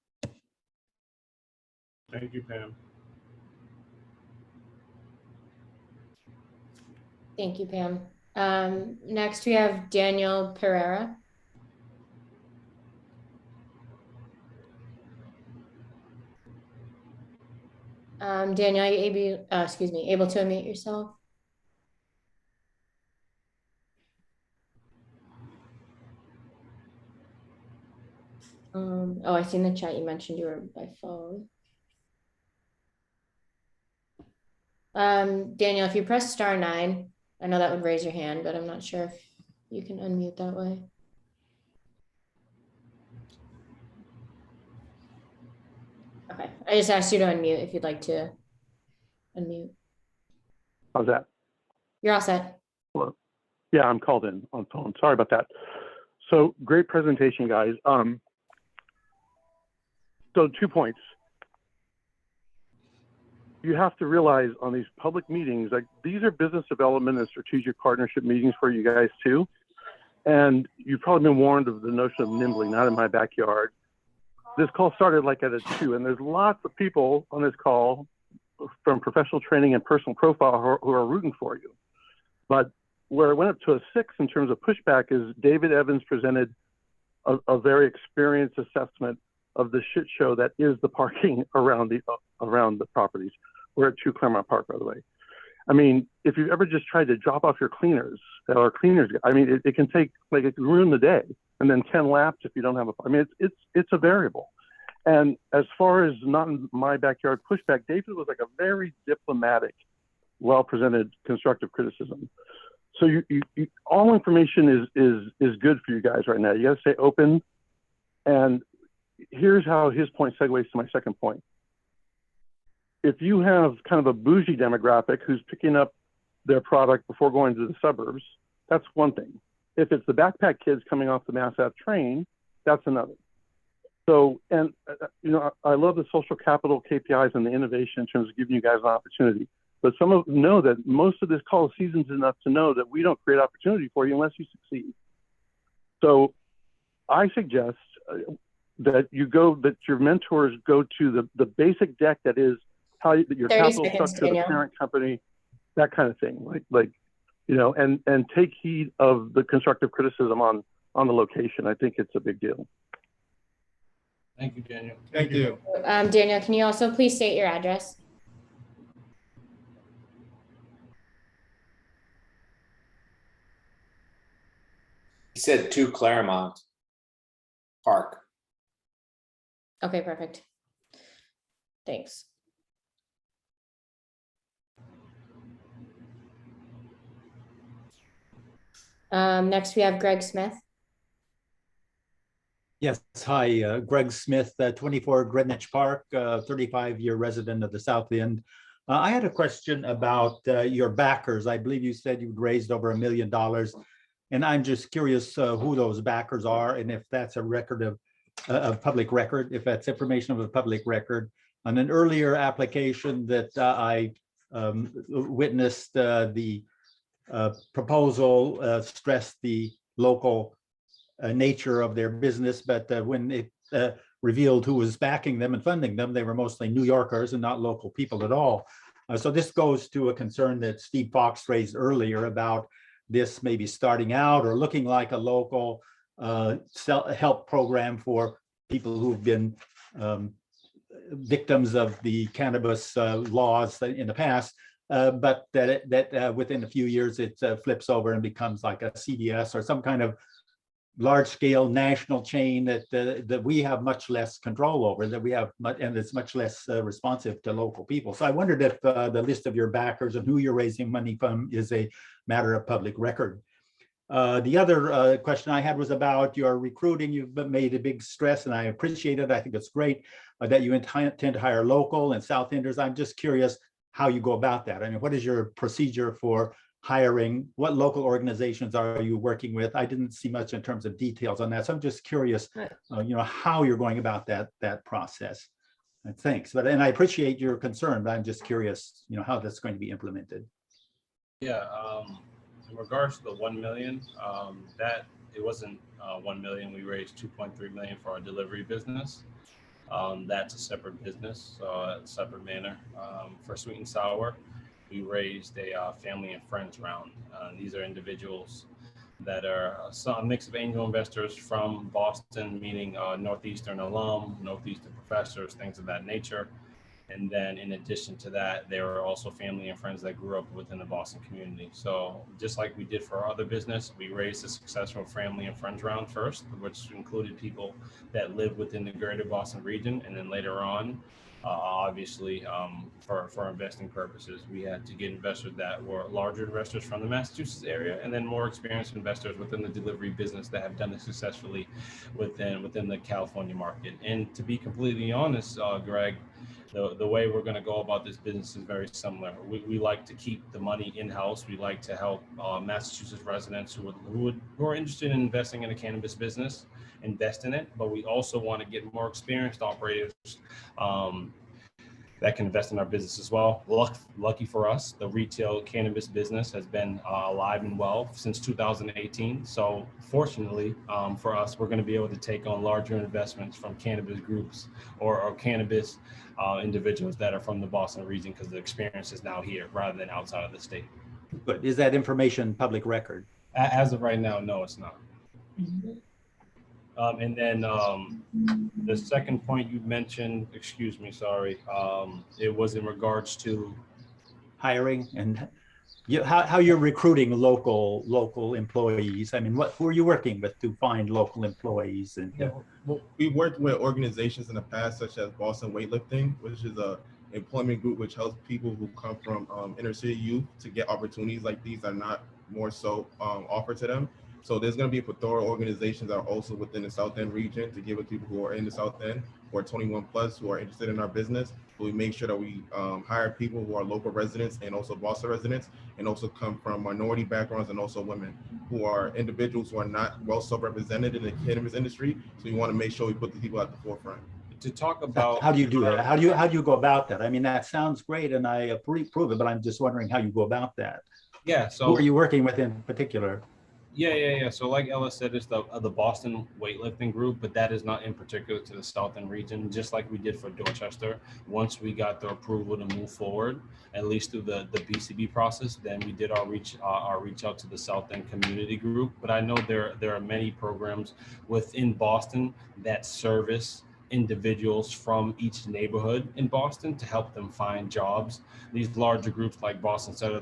D: Thank you, Pam.
A: Thank you, Pam. Next we have Daniel Pereira. Daniel, are you able to unmute yourself? Oh, I see in the chat you mentioned you were by phone. Daniel, if you press *9, I know that would raise your hand, but I'm not sure if you can unmute that way. Okay, I just asked you to unmute if you'd like to unmute.
T: How's that?
A: You're all set.
T: Hello. Yeah, I'm called in on phone. Sorry about that. So great presentation, guys. So 2 points. you have to realize on these public meetings, like these are business development and strategic partnership meetings for you guys too. And you've probably been warned of the notion of nimbling, not in my backyard. This call started like at a 2, and there's lots of people on this call from professional training and personal profile who are rooting for you. But where it went up to a 6 in terms of pushback is David Evans presented a very experienced assessment of the shit show that is the parking around the properties. We're at 2 Claremont Park, by the way. I mean, if you've ever just tried to drop off your cleaners, I mean, it can take, like, it can ruin the day, and then 10 laps if you don't have a, I mean, it's a variable. And as far as not in my backyard pushback, David was like a very diplomatic, well-presented constructive criticism. So you all information is good for you guys right now. You got to stay open. And here's how his point segues to my second point. If you have kind of a bougie demographic who's picking up their product before going to the suburbs, that's one thing. If it's the backpack kids coming off the Mass Ave train, that's another. So, and you know, I love the social capital KPIs and the innovation in terms of giving you guys an opportunity. But some of you know that most of this call is seasoned enough to know that we don't create opportunity for you unless you succeed. So I suggest that your mentors go to the basic deck that is how your capital structure, the parent company, that kind of thing. Like you know, and take heed of the constructive criticism on the location. I think it's a big deal.
B: Thank you, Daniel.
C: Thank you.
A: Daniel, can you also please state your address?
J: He said 2 Claremont Park.
A: Okay, perfect. Thanks. Next, we have Greg Smith.
U: Yes, hi, Greg Smith, 24 Greenwich Park, 35-year resident of the South End. I had a question about your backers. I believe you said you'd raised over $1 million. And I'm just curious who those backers are and if that's a record of public record, if that's information of a public record. On an earlier application that I witnessed, the proposal stressed the local nature of their business, but when it revealed who was backing them and funding them, they were mostly New Yorkers and not local people at all. So this goes to a concern that Steve Fox raised earlier about this maybe starting out or looking like a local help program for people who've been victims of the cannabis laws in the past, but that within a few years it flips over and becomes like a CVS or some kind of large-scale national chain that we have much less control over, and it's much less responsive to local people. So I wondered if the list of your backers and who you're raising money from is a matter of public record. The other question I had was about your recruiting. You've made a big stress, and I appreciate it. I think it's great that you intend to hire local and South Enders. I'm just curious how you go about that. I mean, what is your procedure for hiring? What local organizations are you working with? I didn't see much in terms of details on that. So I'm just curious, you know, how you're going about that process. Thanks. And I appreciate your concern, but I'm just curious, you know, how that's going to be implemented.
B: Yeah, in regards to the 1 million, that it wasn't 1 million. We raised 2.3 million for our delivery business. That's a separate business, a separate manner. For Sweet and Sour, we raised a family and friends round. These are individuals that are a mix of angel investors from Boston, meaning Northeastern alum, Northeastern professors, things of that nature. And then in addition to that, there are also family and friends that grew up within the Boston community. So just like we did for our other business, we raised a successful family and friends round first, which included people that live within the greater Boston region. And then later on, obviously, for investing purposes, we had to get investors that were larger investors from the Massachusetts area, and then more experienced investors within the delivery business that have done it successfully within the California market. And to be completely honest, Greg, the way we're going to go about this business is very similar. We like to keep the money in-house. We like to help Massachusetts residents who are interested in investing in a cannabis business invest in it, but we also want to get more experienced operators that can invest in our business as well. Lucky for us, the retail cannabis business has been alive and well since 2018. So fortunately for us, we're going to be able to take on larger investments from cannabis groups or cannabis individuals that are from the Boston region, because the experience is now here rather than outside of the state.
U: But is that information public record?
B: As of right now, no, it's not. And then the second point you mentioned, excuse me, sorry, it was in regards to
U: hiring and how you're recruiting local employees. I mean, who are you working with to find local employees? And
C: well, we worked with organizations in the past, such as Boston Weightlifting, which is a employment group which helps people who come from inner city youth to get opportunities like these that are not more so offered to them. So there's going to be a plethora of organizations that are also within the South End region to give it to people who are in the South End, who are 21 plus, who are interested in our business. So we make sure that we hire people who are local residents and also Boston residents, and also come from minority backgrounds, and also women who are individuals who are not well self-represented in the cannabis industry. So we want to make sure we put the people at the forefront.
B: To talk about
U: how do you do that? How do you go about that? I mean, that sounds great, and I approve it, but I'm just wondering how you go about that.
B: Yeah. So
U: who are you working with in particular?
B: Yeah. So like Ella said, it's the Boston Weightlifting Group, but that is not in particular to the South End region. Just like we did for Dorchester, once we got the approval to move forward, at least through the BCB process, then we did our reach out to the South End Community Group. But I know there are many programs within Boston that service individuals from each neighborhood in Boston to help them find jobs. These larger groups like Boston Center,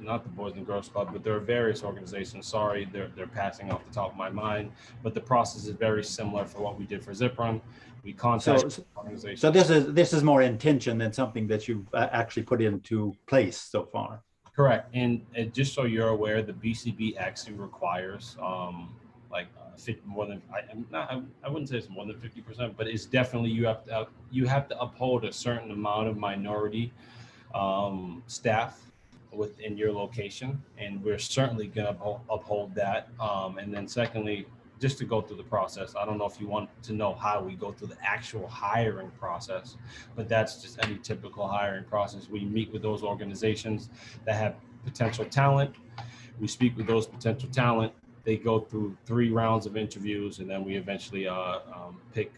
B: not the Boys and Girls Club, but there are various organizations. Sorry, they're passing off the top of my mind, but the process is very similar for what we did for Zip Run. We contacted organizations.
U: So this is more intention than something that you've actually put into place so far.
B: Correct, and just so you're aware, the BCB actually requires more than I wouldn't say it's more than 50%, but it's definitely you have to uphold a certain amount of minority staff within your location, and we're certainly going to uphold that. And then secondly, just to go through the process, I don't know if you want to know how we go through the actual hiring process, but that's just any typical hiring process. We meet with those organizations that have potential talent. We speak with those potential talent. They go through 3 rounds of interviews, and then we eventually pick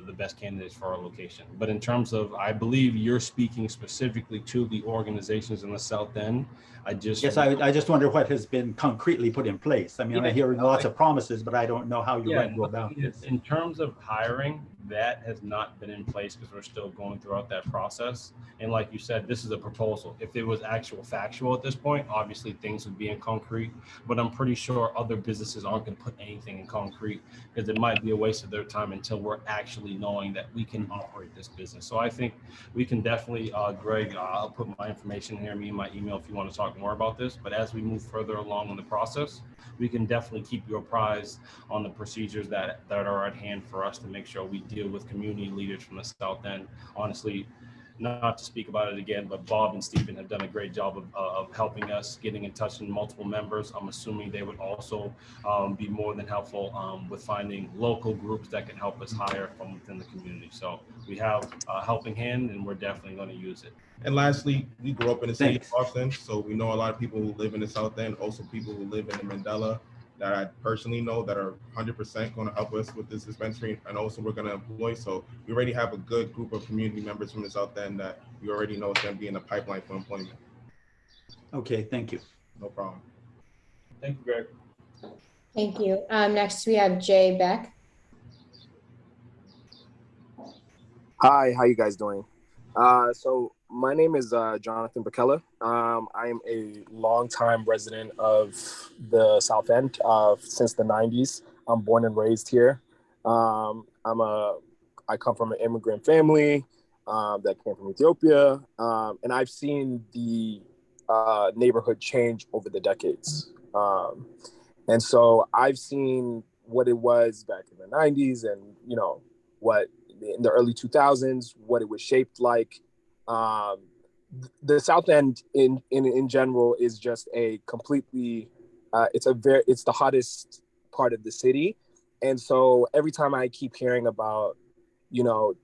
B: the best candidates for our location. But in terms of, I believe you're speaking specifically to the organizations in the South End. I just
U: wonder what has been concretely put in place. I mean, I hear lots of promises, but I don't know how you're going to go about this.
B: In terms of hiring, that has not been in place because we're still going throughout that process. And like you said, this is a proposal. If it was factual at this point, obviously things would be in concrete, but I'm pretty sure other businesses aren't going to put anything in concrete because it might be a waste of their time until we're actually knowing that we can operate this business. So I think we can definitely, Greg, I'll put my information here, me and my email if you want to talk more about this, but as we move further along in the process, we can definitely keep you apprised on the procedures that are at hand for us to make sure we deal with community leaders from the South End. Honestly, not to speak about it again, but Bob and Stephen have done a great job of helping us, getting in touch with multiple members. I'm assuming they would also be more than helpful with finding local groups that can help us hire from within the community. So we have a helping hand, and we're definitely going to use it.
C: And lastly, we grew up in the city of Boston, so we know a lot of people who live in the South End, also people who live in the Mandela that I personally know that are 100% going to help us with this dispensary, and also we're going to employ. So we already have a good group of community members from the South End that we already know is going to be in the pipeline for employment.
U: Okay, thank you.
C: No problem.
B: Thank you, Greg.
A: Thank you. Next we have Jay Beck.
E: Hi, how you guys doing? So my name is Jonathan Bakella. I am a longtime resident of the South End since the 90s. I'm born and raised here. I come from an immigrant family that came from Ethiopia, and I've seen the neighborhood change over the decades. And so I've seen what it was back in the 90s and, what in the early 2000s, what it was shaped like. The South End in general is just a completely, it's the hottest part of the city. And so every time I keep hearing about,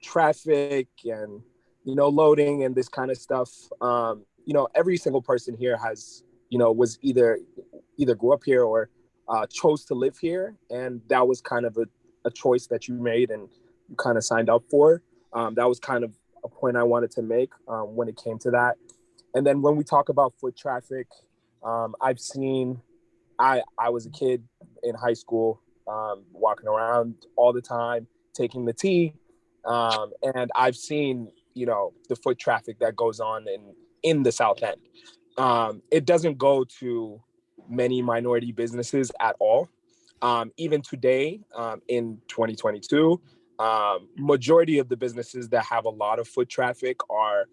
E: traffic and, loading and this kind of stuff, every single person here has, was either grew up here or chose to live here. And that was kind of a choice that you made and you kind of signed up for. That was kind of a point I wanted to make when it came to that. And then when we talk about foot traffic, I've seen, I was a kid in high school, walking around all the time, taking the T. And I've seen, the foot traffic that goes on in the South End. It doesn't go to many minority businesses at all. Even today, in 2022, majority of the businesses that have a lot of foot traffic are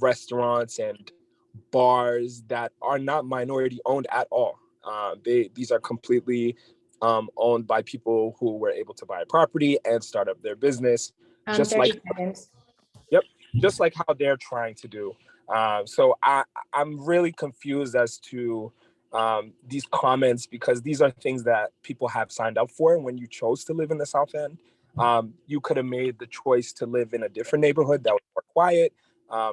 E: restaurants and bars that are not minority owned at all. These are completely owned by people who were able to buy a property and start up their business, just
A: 30
E: like
A: seconds.
E: Yep, just like how they're trying to do. So I'm really confused as to these comments, because these are things that people have signed up for when you chose to live in the South End. You could have made the choice to live in a different neighborhood that was more quiet,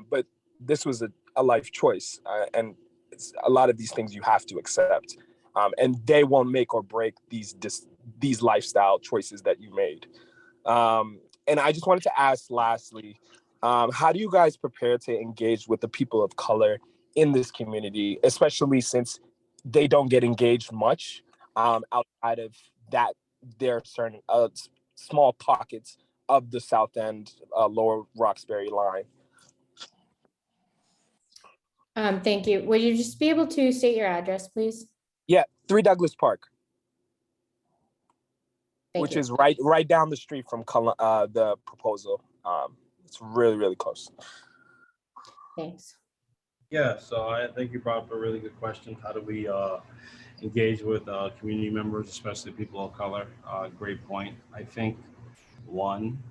E: but this was a life choice, and it's a lot of these things you have to accept, and they won't make or break these lifestyle choices that you made. And I just wanted to ask, lastly, how do you guys prepare to engage with the people of color in this community, especially since they don't get engaged much outside of that? There are certain small pockets of the South End, Lower Roxbury line.
A: Thank you. Would you just be able to state your address, please?
E: Yeah, 3 Douglas Park,
A: Thank
E: which
A: you.
E: is right down the street from the proposal. It's really, really close.
A: Thanks.
B: Yeah, so I think you brought up a really good question. How do we engage with community members, especially people of color? Great point. I think one,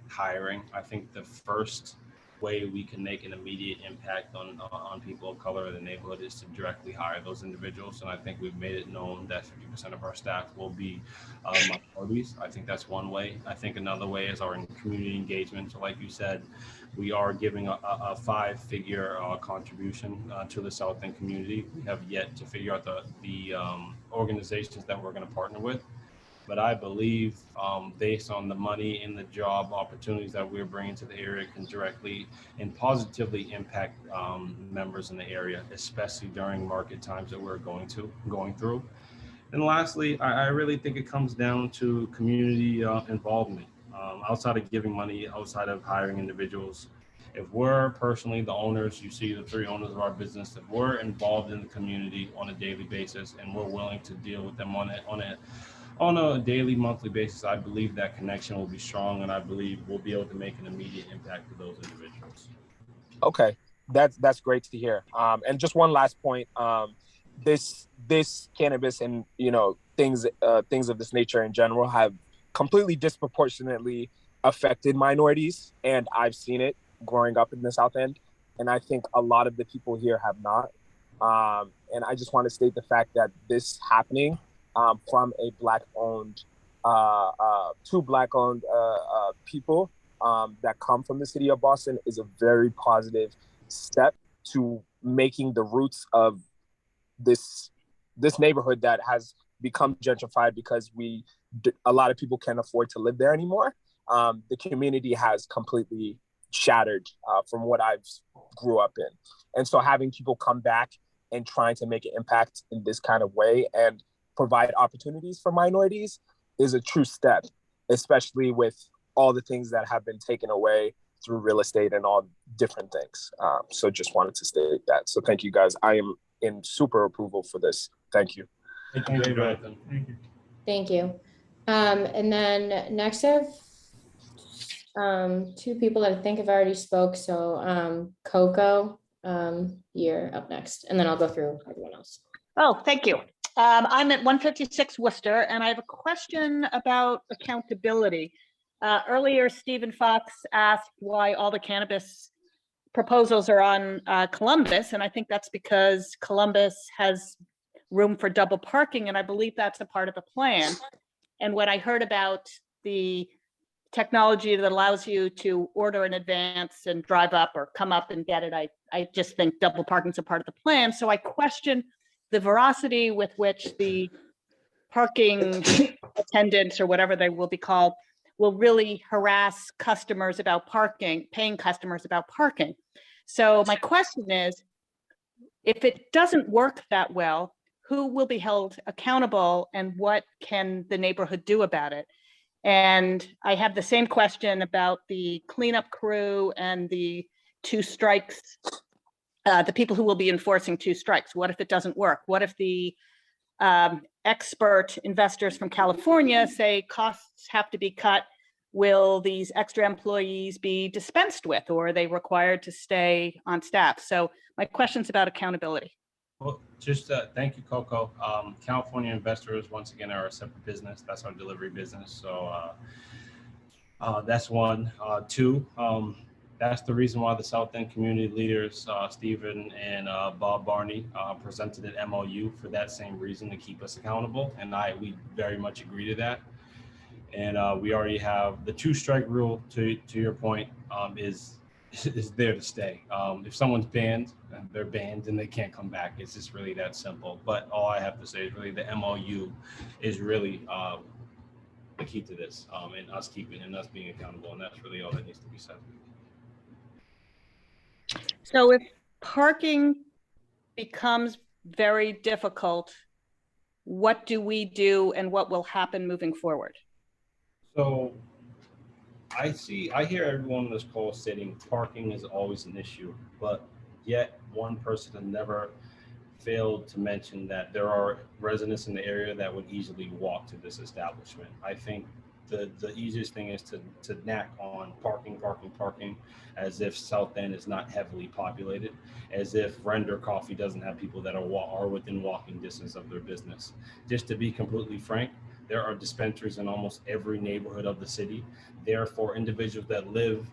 B: hiring. I think the first way we can make an immediate impact on people of color in the neighborhood is to directly hire those individuals. And I think we've made it known that 50% of our staff will be minorities. I think that's one way. I think another way is our community engagement. So like you said, we are giving a 5-figure contribution to the South End community. We have yet to figure out the organizations that we're going to partner with. But I believe based on the money and the job opportunities that we're bringing to the area can directly and positively impact members in the area, especially during market times that we're going through. And lastly, I really think it comes down to community involvement. Outside of giving money, outside of hiring individuals, if we're personally the owners, you see the 3 owners of our business, if we're involved in the community on a daily basis and we're willing to deal with them on a daily, monthly basis, I believe that connection will be strong, and I believe we'll be able to make an immediate impact to those individuals.
E: Okay, that's great to hear. And just one last point. This cannabis and things of this nature in general have completely disproportionately affected minorities, and I've seen it growing up in the South End, and I think a lot of the people here have not. And I just want to state the fact that this happening from a Black-owned, 2 Black-owned people that come from the city of Boston is a very positive step to making the roots of this neighborhood that has become gentrified because a lot of people can't afford to live there anymore. The community has completely shattered from what I've grew up in. And so having people come back and trying to make an impact in this kind of way and provide opportunities for minorities is a true step, especially with all the things that have been taken away through real estate and all different things. So just wanted to state that. So thank you guys. I am in super approval for this. Thank you.
B: Thank you, Jonathan.
A: Thank you. And then next I have 2 people that I think have already spoke. So Coco, you're up next, and then I'll go through everyone else.
G: Oh, thank you. I'm at 156 Worcester, and I have a question about accountability. Earlier, Stephen Fox asked why all the cannabis proposals are on Columbus, and I think that's because Columbus has room for double parking, and I believe that's a part of the plan. And when I heard about the technology that allows you to order in advance and drive up or come up and get it. I just think double parking is a part of the plan. So I question the veracity with which the parking attendants or whatever they will be called will really harass customers about parking, paying customers about parking. So my question is, if it doesn't work that well, who will be held accountable and what can the neighborhood do about it? And I have the same question about the cleanup crew and the 2 strikes, the people who will be enforcing 2 strikes. What if it doesn't work? What if the expert investors from California say costs have to be cut? Will these extra employees be dispensed with, or are they required to stay on staff? So my question's about accountability.
B: Well, just thank you, Coco. California investors, once again, are a separate business. That's our delivery business. So that's one. 2, that's the reason why the South End community leaders, Stephen and Bob Barney, presented an MOU for that same reason, to keep us accountable. And we very much agree to that. And we already have the 2 strike rule, to your point, is there to stay. If someone's banned, they're banned and they can't come back. It's just really that simple. But all I have to say is really the MOU is really the key to this, and us keeping and us being accountable. And that's really all that needs to be said.
G: So if parking becomes very difficult, what do we do and what will happen moving forward?
B: So I hear everyone on this call stating parking is always an issue, but yet one person has never failed to mention that there are residents in the area that would easily walk to this establishment. I think the easiest thing is to knack on parking, as if South End is not heavily populated, as if Render Coffee doesn't have people that are within walking distance of their business. Just to be completely frank, there are dispensaries in almost every neighborhood of the city. Therefore, individuals that live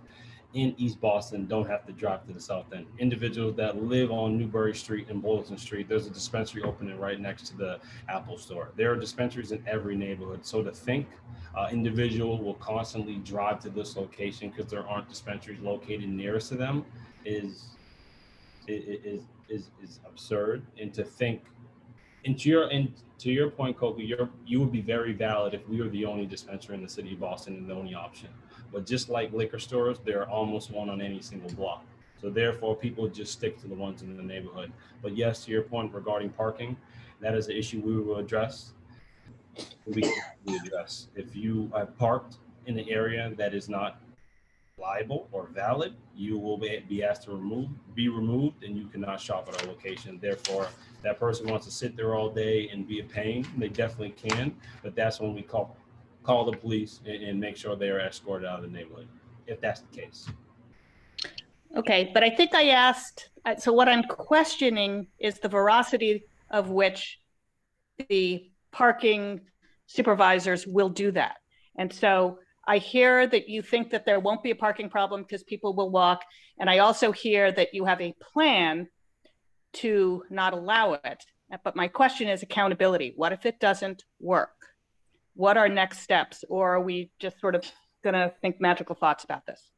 B: in East Boston don't have to drive to the South End. Individuals that live on Newbury Street and Boylston Street, there's a dispensary opening right next to the Apple store. There are dispensaries in every neighborhood. So to think individual will constantly drive to this location because there aren't dispensaries located nearest to them is absurd. And to think, and to your point, Kobe, you would be very valid if we were the only dispensary in the city of Boston and the only option. But just like liquor stores, there are almost one on any single block. So therefore, people just stick to the ones in the neighborhood. But yes, to your point regarding parking, that is an issue we will address. If you have parked in an area that is not liable or valid, you will be asked to be removed, and you cannot shop at our location. Therefore, that person wants to sit there all day and be a pain, they definitely can, but that's when we call the police and make sure they are escorted out of the neighborhood, if that's the case.
G: Okay, but I think I asked, so what I'm questioning is the veracity of which the parking supervisors will do that. And so I hear that you think that there won't be a parking problem because people will walk. And I also hear that you have a plan to not allow it. But my question is accountability. What if it doesn't work? What are next steps? Or are we just sort of going to think magical thoughts about this?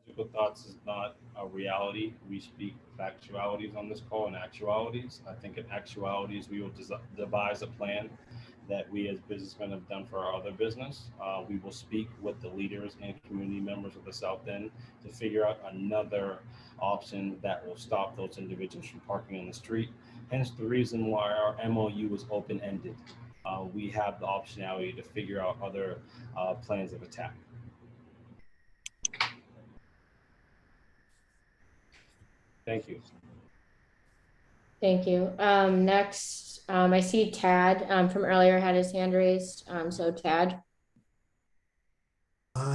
B: Magical thoughts is not a reality. We speak factualities on this call and actualities. I think in actualities, we will devise a plan that we as businessmen have done for our other business. We will speak with the leaders and community members of the South End to figure out another option that will stop those individuals from parking on the street. Hence the reason why our MOU is open-ended. We have the optionality to figure out other plans of attack. Thank you.
A: Thank you. Next, I see Tad from earlier had his hand raised. So Tad.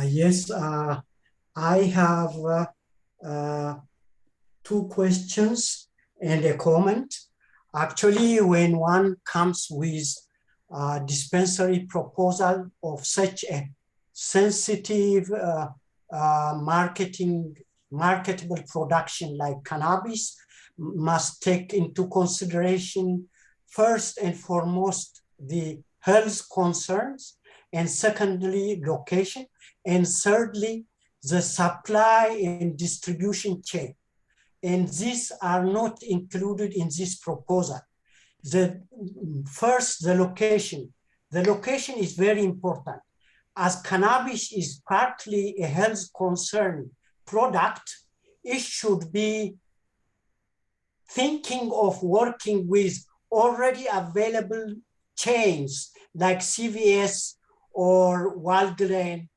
H: Yes, I have 2 questions and a comment. Actually, when one comes with a dispensary proposal of such a sensitive marketable production like cannabis, must take into consideration first and foremost the health concerns and secondly, location, and thirdly, the supply and distribution chain. And these are not included in this proposal. First, the location. The location is very important. As cannabis is partly a health concern product, it should be thinking of working with already available chains like CVS or Walgreens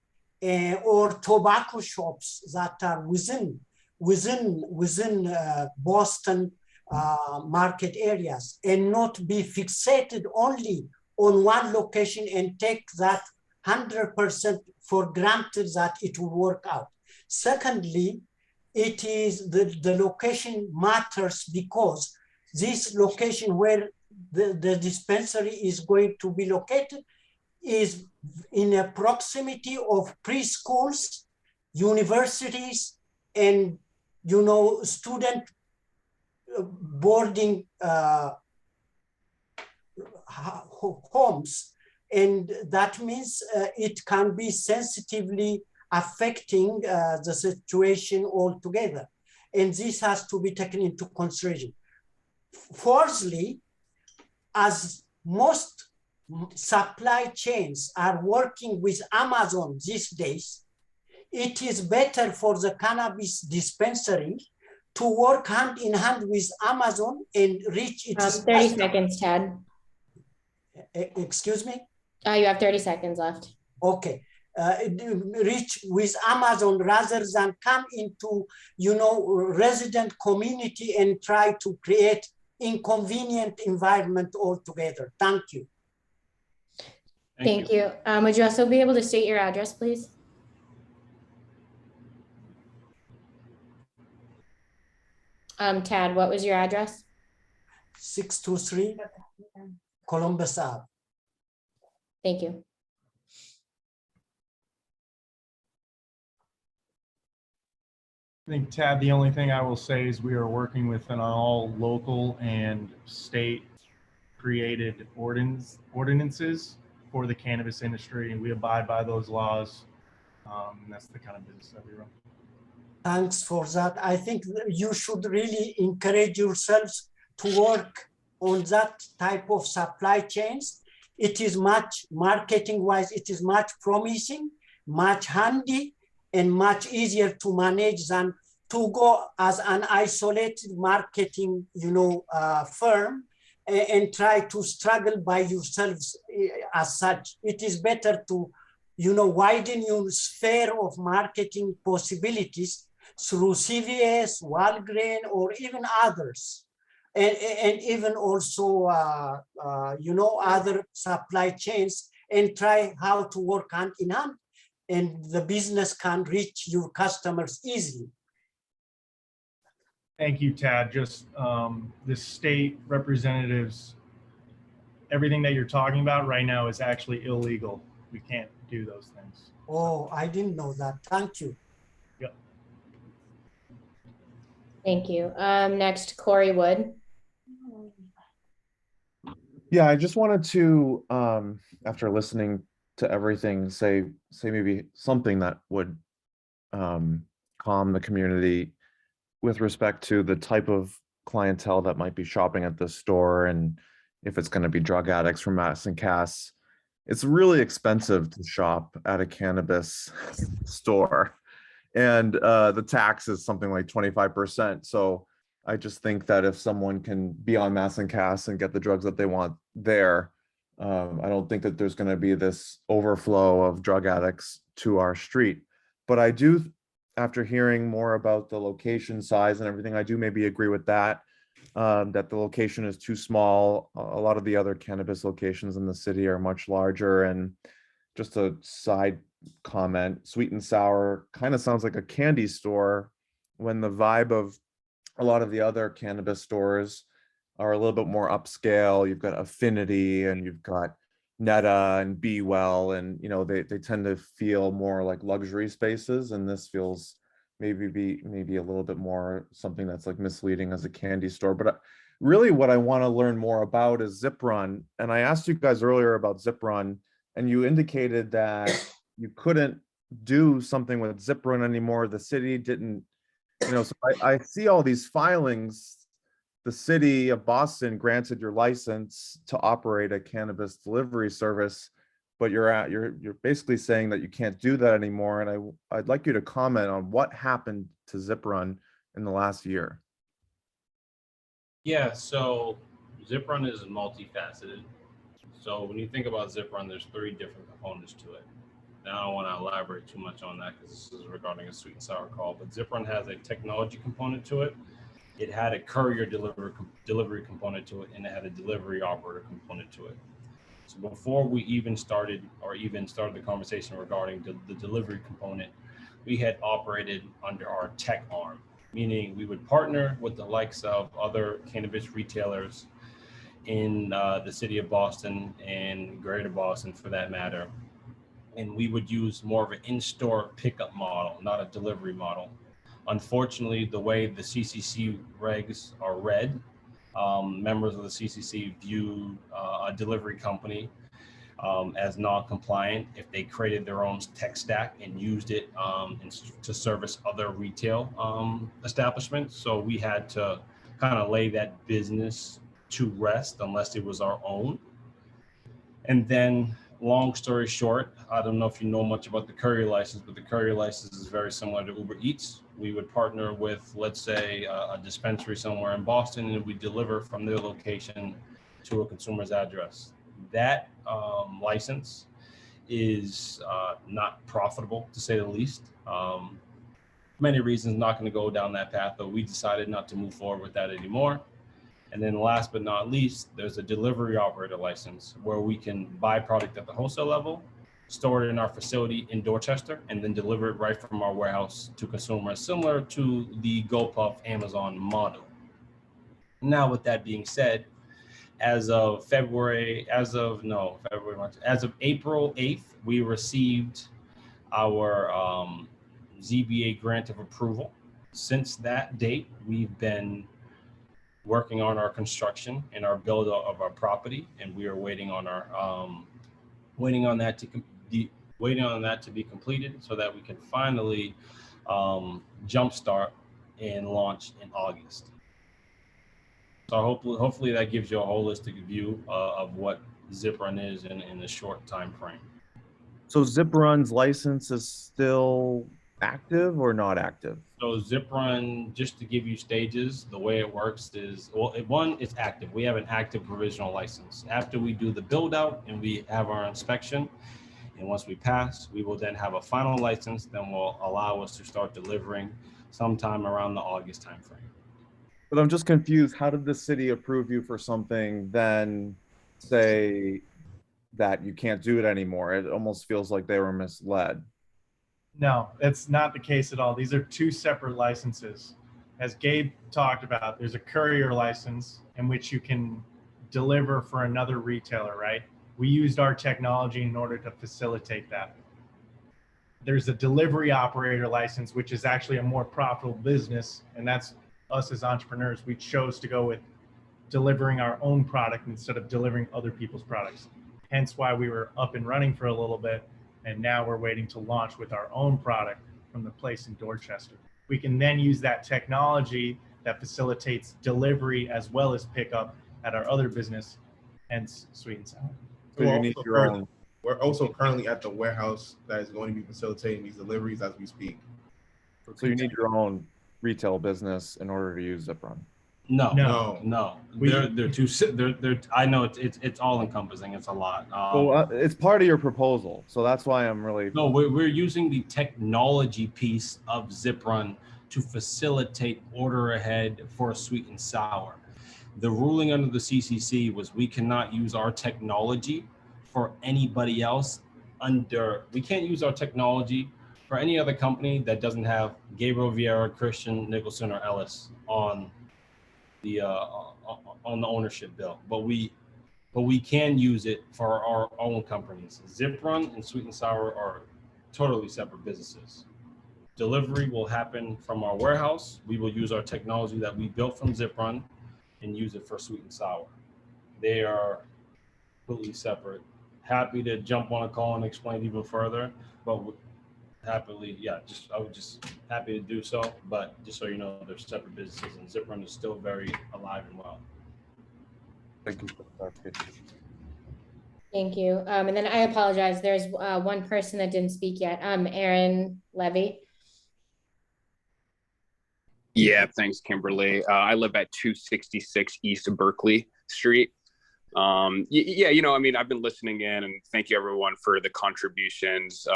H: or tobacco shops that are within Boston market areas, and not be fixated only on one location and take that 100% for granted that it will work out. Secondly, it is the location matters because this location where the dispensary is going to be located is in a proximity of preschools, universities, and student boarding homes. And that means it can be sensitively affecting the situation altogether. And this has to be taken into consideration. Fourthly, as most supply chains are working with Amazon these days, it is better for the cannabis dispensary to work hand in hand with Amazon and reach its
A: 30 seconds, Tad.
H: Excuse me?
A: You have 30 seconds left.
H: Okay. Reach with Amazon rather than come into, resident community and try to create inconvenient environment altogether. Thank you.
A: Thank you. Would you also be able to state your address, please? Tad, what was your address?
H: 623 Columbus Ave.
A: Thank you.
D: I think, Tad, the only thing I will say is we are working within all local and state created ordinances for the cannabis industry, and we abide by those laws. And that's the kind of business that we run.
H: Thanks for that. I think you should really encourage yourselves to work on that type of supply chains. It is much, marketing-wise, it is much promising, much handy, and much easier to manage than to go as an isolated marketing, firm and try to struggle by yourselves as such. It is better to, widen your sphere of marketing possibilities through CVS, Walgreens, or even others. And even also, other supply chains, and try how to work hand in hand, and the business can reach your customers easily.
D: Thank you, Tad. Just the state representatives, everything that you're talking about right now is actually illegal. We can't do those things.
H: Oh, I didn't know that. Thank you.
D: Yep.
A: Thank you. Next, Corey Wood.
I: Yeah, I just wanted to, after listening to everything, say maybe something that would calm the community with respect to the type of clientele that might be shopping at this store, and if it's going to be drug addicts from Mass and Cass. It's really expensive to shop at a cannabis store, and the tax is something like 25%. So I just think that if someone can be on Mass and Cass and get the drugs that they want there, I don't think that there's going to be this overflow of drug addicts to our street. But I do, after hearing more about the location size and everything, I do maybe agree with that, that the location is too small. A lot of the other cannabis locations in the city are much larger. And just a side comment, Sweet and Sour kind of sounds like a candy store, when the vibe of a lot of the other cannabis stores are a little bit more upscale. You've got Affinity and you've got Netta and Be Well, and they tend to feel more like luxury spaces, and this feels maybe a little bit more something that's like misleading as a candy store. But really what I want to learn more about is Zip Run. And I asked you guys earlier about Zip Run, and you indicated that you couldn't do something with Zip Run anymore. The city didn't, so I see all these filings. The city of Boston granted your license to operate a cannabis delivery service, but you're basically saying that you can't do that anymore. And I'd like you to comment on what happened to Zip Run in the last year.
B: Yeah, so Zip Run is multifaceted. So when you think about Zip Run, there's 3 different components to it. Now, I don't want to elaborate too much on that because this is regarding a sweet and sour call, but Zip Run has a technology component to it. It had a courier delivery component to it, and it had a delivery operator component to it. So before we even started the conversation regarding the delivery component, we had operated under our tech arm, meaning we would partner with the likes of other cannabis retailers in the city of Boston and greater Boston for that matter. And we would use more of an in-store pickup model, not a delivery model. Unfortunately, the way the CCC regs are read, members of the CCC view a delivery company as non-compliant if they created their own tech stack and used it to service other retail establishments. So we had to kind of lay that business to rest unless it was our own. And then, long story short, I don't know if you know much about the courier license, but the courier license is very similar to Uber Eats. We would partner with, let's say, a dispensary somewhere in Boston, and we deliver from their location to a consumer's address. That license is not profitable, to say the least. Many reasons, not going to go down that path, but we decided not to move forward with that anymore. And then last but not least, there's a delivery operator license where we can buy product at the wholesale level, store it in our facility in Dorchester, and then deliver it right from our warehouse to consumers, similar to the GoPuff Amazon model. Now, with that being said, as of April 8th, we received our ZBA grant of approval. Since that date, we've been working on our construction and our build of our property, and we are waiting on that to be completed so that we can finally jumpstart and launch in August. So hopefully that gives you a holistic view of what Zip Run is in a short time frame.
I: So Zip Run's license is still active or not active?
B: So Zip Run, just to give you stages, the way it works is, well, one, it's active. We have an active provisional license. After we do the build out and we have our inspection, and once we pass, we will then have a final license that will allow us to start delivering sometime around the August timeframe.
I: But I'm just confused. How did the city approve you for something, then say that you can't do it anymore? It almost feels like they were misled.
D: No, that's not the case at all. These are 2 separate licenses. As Gabe talked about, there's a courier license in which you can deliver for another retailer, right? We used our technology in order to facilitate that. There's a delivery operator license, which is actually a more profitable business, and that's us as entrepreneurs. We chose to go with delivering our own product instead of delivering other people's products. Hence why we were up and running for a little bit. And now we're waiting to launch with our own product from the place in Dorchester. We can then use that technology that facilitates delivery as well as pickup at our other business, hence Sweet and Sour.
I: So you need your own.
C: We're also currently at the warehouse that is going to be facilitating these deliveries as we speak.
I: So you need your own retail business in order to use Zip Run.
B: No. They're too. I know it's all encompassing. It's a lot.
I: It's part of your proposal, so that's why I'm really.
B: No, we're using the technology piece of Zip Run to facilitate order ahead for Sweet and Sour. The ruling under the CCC was we cannot use our technology for anybody else we can't use our technology for any other company that doesn't have Gabriel Vieira, Christian, Nicholson, or Ellis on the ownership bill, but we can use it for our own companies. Zip Run and Sweet and Sour are totally separate businesses. Delivery will happen from our warehouse. We will use our technology that we built from Zip Run and use it for Sweet and Sour. They are completely separate happy to jump on a call and explain even further, but happily, yeah, I was just happy to do so. But just so you know, they're separate businesses, and Zip Run is still very alive and well.
I: Thank you for the clarification.
A: Thank you. And then I apologize. There's one person that didn't speak yet. Aaron Levy.
K: Yeah, thanks, Kimberly. I live at 266 East Berkeley Street. Yeah, I mean, I've been listening in, and thank you everyone for the contributions,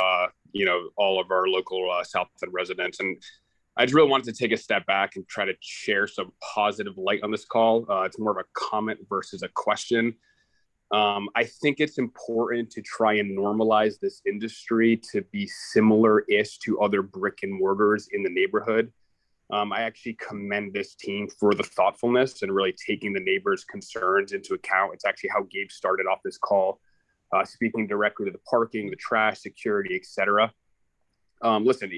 K: all of our local South End residents. And I just really wanted to take a step back and try to share some positive light on this call. It's more of a comment versus a question. I think it's important to try and normalize this industry to be similar-ish to other brick and mortars in the neighborhood. I actually commend this team for the thoughtfulness and really taking the neighbors' concerns into account. It's actually how Gabe started off this call, speaking directly to the parking, the trash, security, etc. Listen,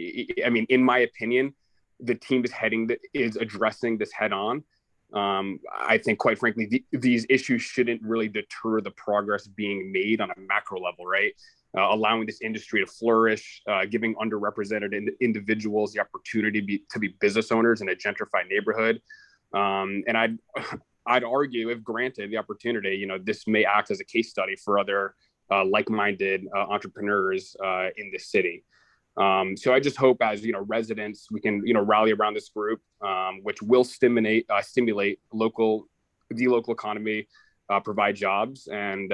K: I mean, in my opinion, the team is addressing this head on. I think, quite frankly, these issues shouldn't really deter the progress being made on a macro level, right? Allowing this industry to flourish, giving underrepresented individuals the opportunity to be business owners in a gentrified neighborhood. And I'd argue, if granted the opportunity, this may act as a case study for other like-minded entrepreneurs in this city. So I just hope, as residents, we can rally around this group, which will stimulate the local economy, provide jobs, and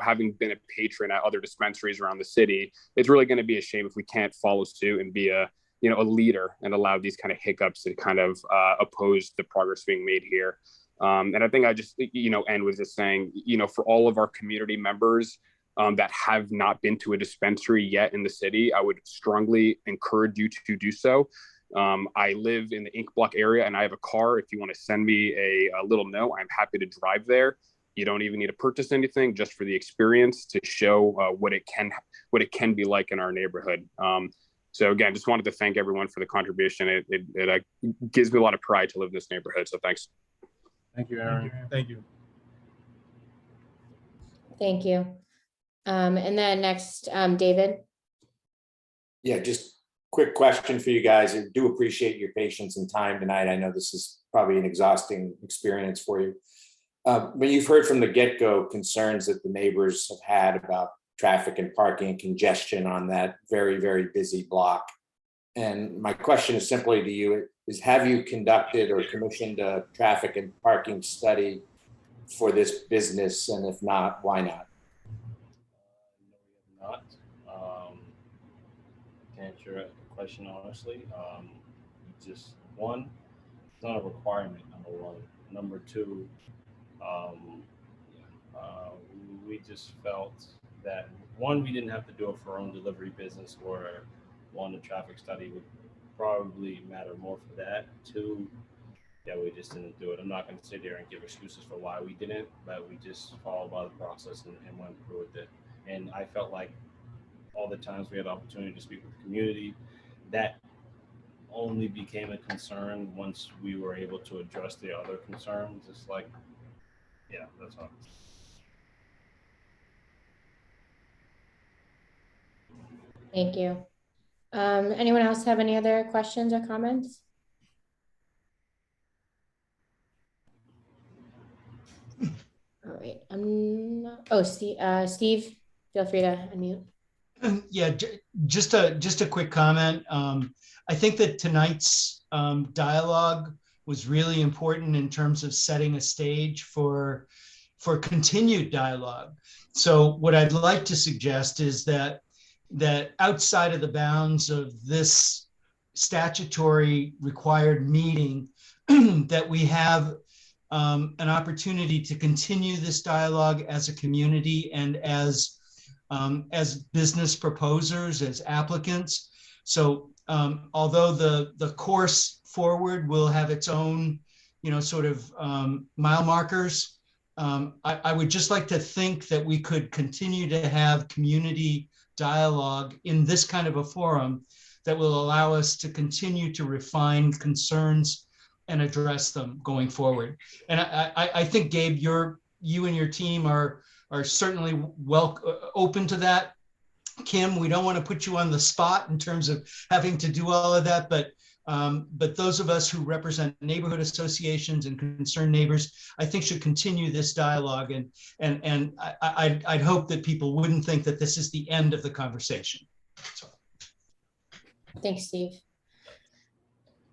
K: having been a patron at other dispensaries around the city, it's really going to be a shame if we can't follow suit and be a leader and allow these kind of hiccups to kind of oppose the progress being made here. And I think I just end with just saying, for all of our community members that have not been to a dispensary yet in the city, I would strongly encourage you to do so. I live in the Ink Block area, and I have a car. If you want to send me a little note, I'm happy to drive there. You don't even need to purchase anything, just for the experience to show what it can be like in our neighborhood. So again, just wanted to thank everyone for the contribution. It gives me a lot of pride to live in this neighborhood. So thanks.
B: Thank you, Aaron.
C: Thank you.
A: Thank you. And then next, David.
J: Yeah, just quick question for you guys. I do appreciate your patience and time tonight. I know this is probably an exhausting experience for you. But you've heard from the get-go concerns that the neighbors have had about traffic and parking and congestion on that very, very busy block. And my question is simply to you is, have you conducted or commissioned a traffic and parking study for this business? And if not, why not?
B: No, we have not. To answer the question honestly, just one, it's not a requirement, number one. Number two, we just felt that, one, we didn't have to do it for our own delivery business, or one, the traffic study would probably matter more for that. Two, yeah, we just didn't do it. I'm not going to sit here and give excuses for why we didn't, but we just followed by the process and went through with it. And I felt like all the times we had the opportunity to speak with the community, that only became a concern once we were able to address the other concerns. It's like, yeah, that's all.
A: Thank you. Anyone else have any other questions or comments? All right. Steve, feel free to unmute.
N: Yeah, just a quick comment. I think that tonight's dialogue was really important in terms of setting a stage for continued dialogue. So what I'd like to suggest is that outside of the bounds of this statutory required meeting, that we have an opportunity to continue this dialogue as a community and as business proposers, as applicants. So although the course forward will have its own, sort of mile markers, I would just like to think that we could continue to have community dialogue in this kind of a forum that will allow us to continue to refine concerns and address them going forward. And I think, Gabe, you and your team are are certainly open to that. Kim, we don't want to put you on the spot in terms of having to do all of that, but those of us who represent neighborhood associations and concerned neighbors, I think should continue this dialogue. And I'd hope that people wouldn't think that this is the end of the conversation. So.
A: Thanks, Steve.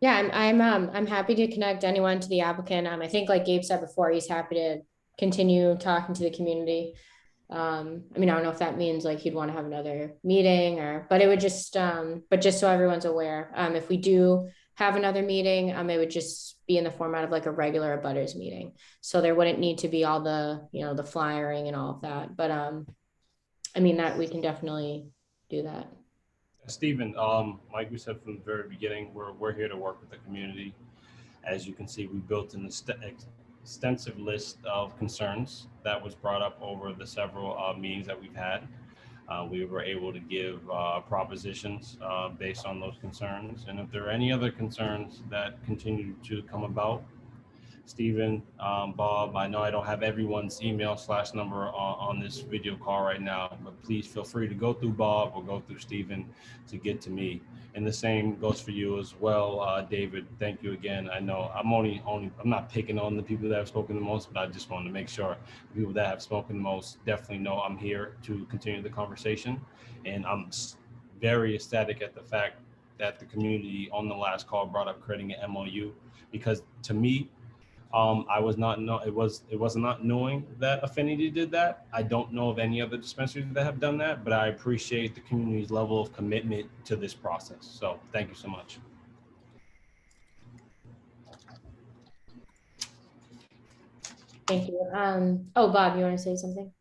A: Yeah, I'm happy to connect anyone to the applicant. I think, like Gabe said before, he's happy to continue talking to the community. I mean, I don't know if that means like he'd want to have another meeting but it would just, but just so everyone's aware, if we do have another meeting, it would just be in the format of like a regular abutters meeting. So there wouldn't need to be all the, the flyering and all of that. But, I mean, that we can definitely do that.
B: Stephen, like we said from the very beginning, we're here to work with the community. As you can see, we built an extensive list of concerns that was brought up over the several meetings that we've had. We were able to give propositions based on those concerns. And if there are any other concerns that continue to come about, Stephen, Bob, I know I don't have everyone's email/number on this video call right now, but please feel free to go through Bob or go through Stephen to get to me. And the same goes for you as well, David. Thank you again. I know I'm not picking on the people that have spoken the most, but I just want to make sure the people that have spoken the most definitely know I'm here to continue the conversation. And I'm very ecstatic at the fact that the community on the last call brought up creating an MOU, because to me, it was not knowing that Affinity did that. I don't know of any other dispensaries that have done that, but I appreciate the community's level of commitment to this process. So thank you so much.
A: Thank you. Oh, Bob, you want to say something?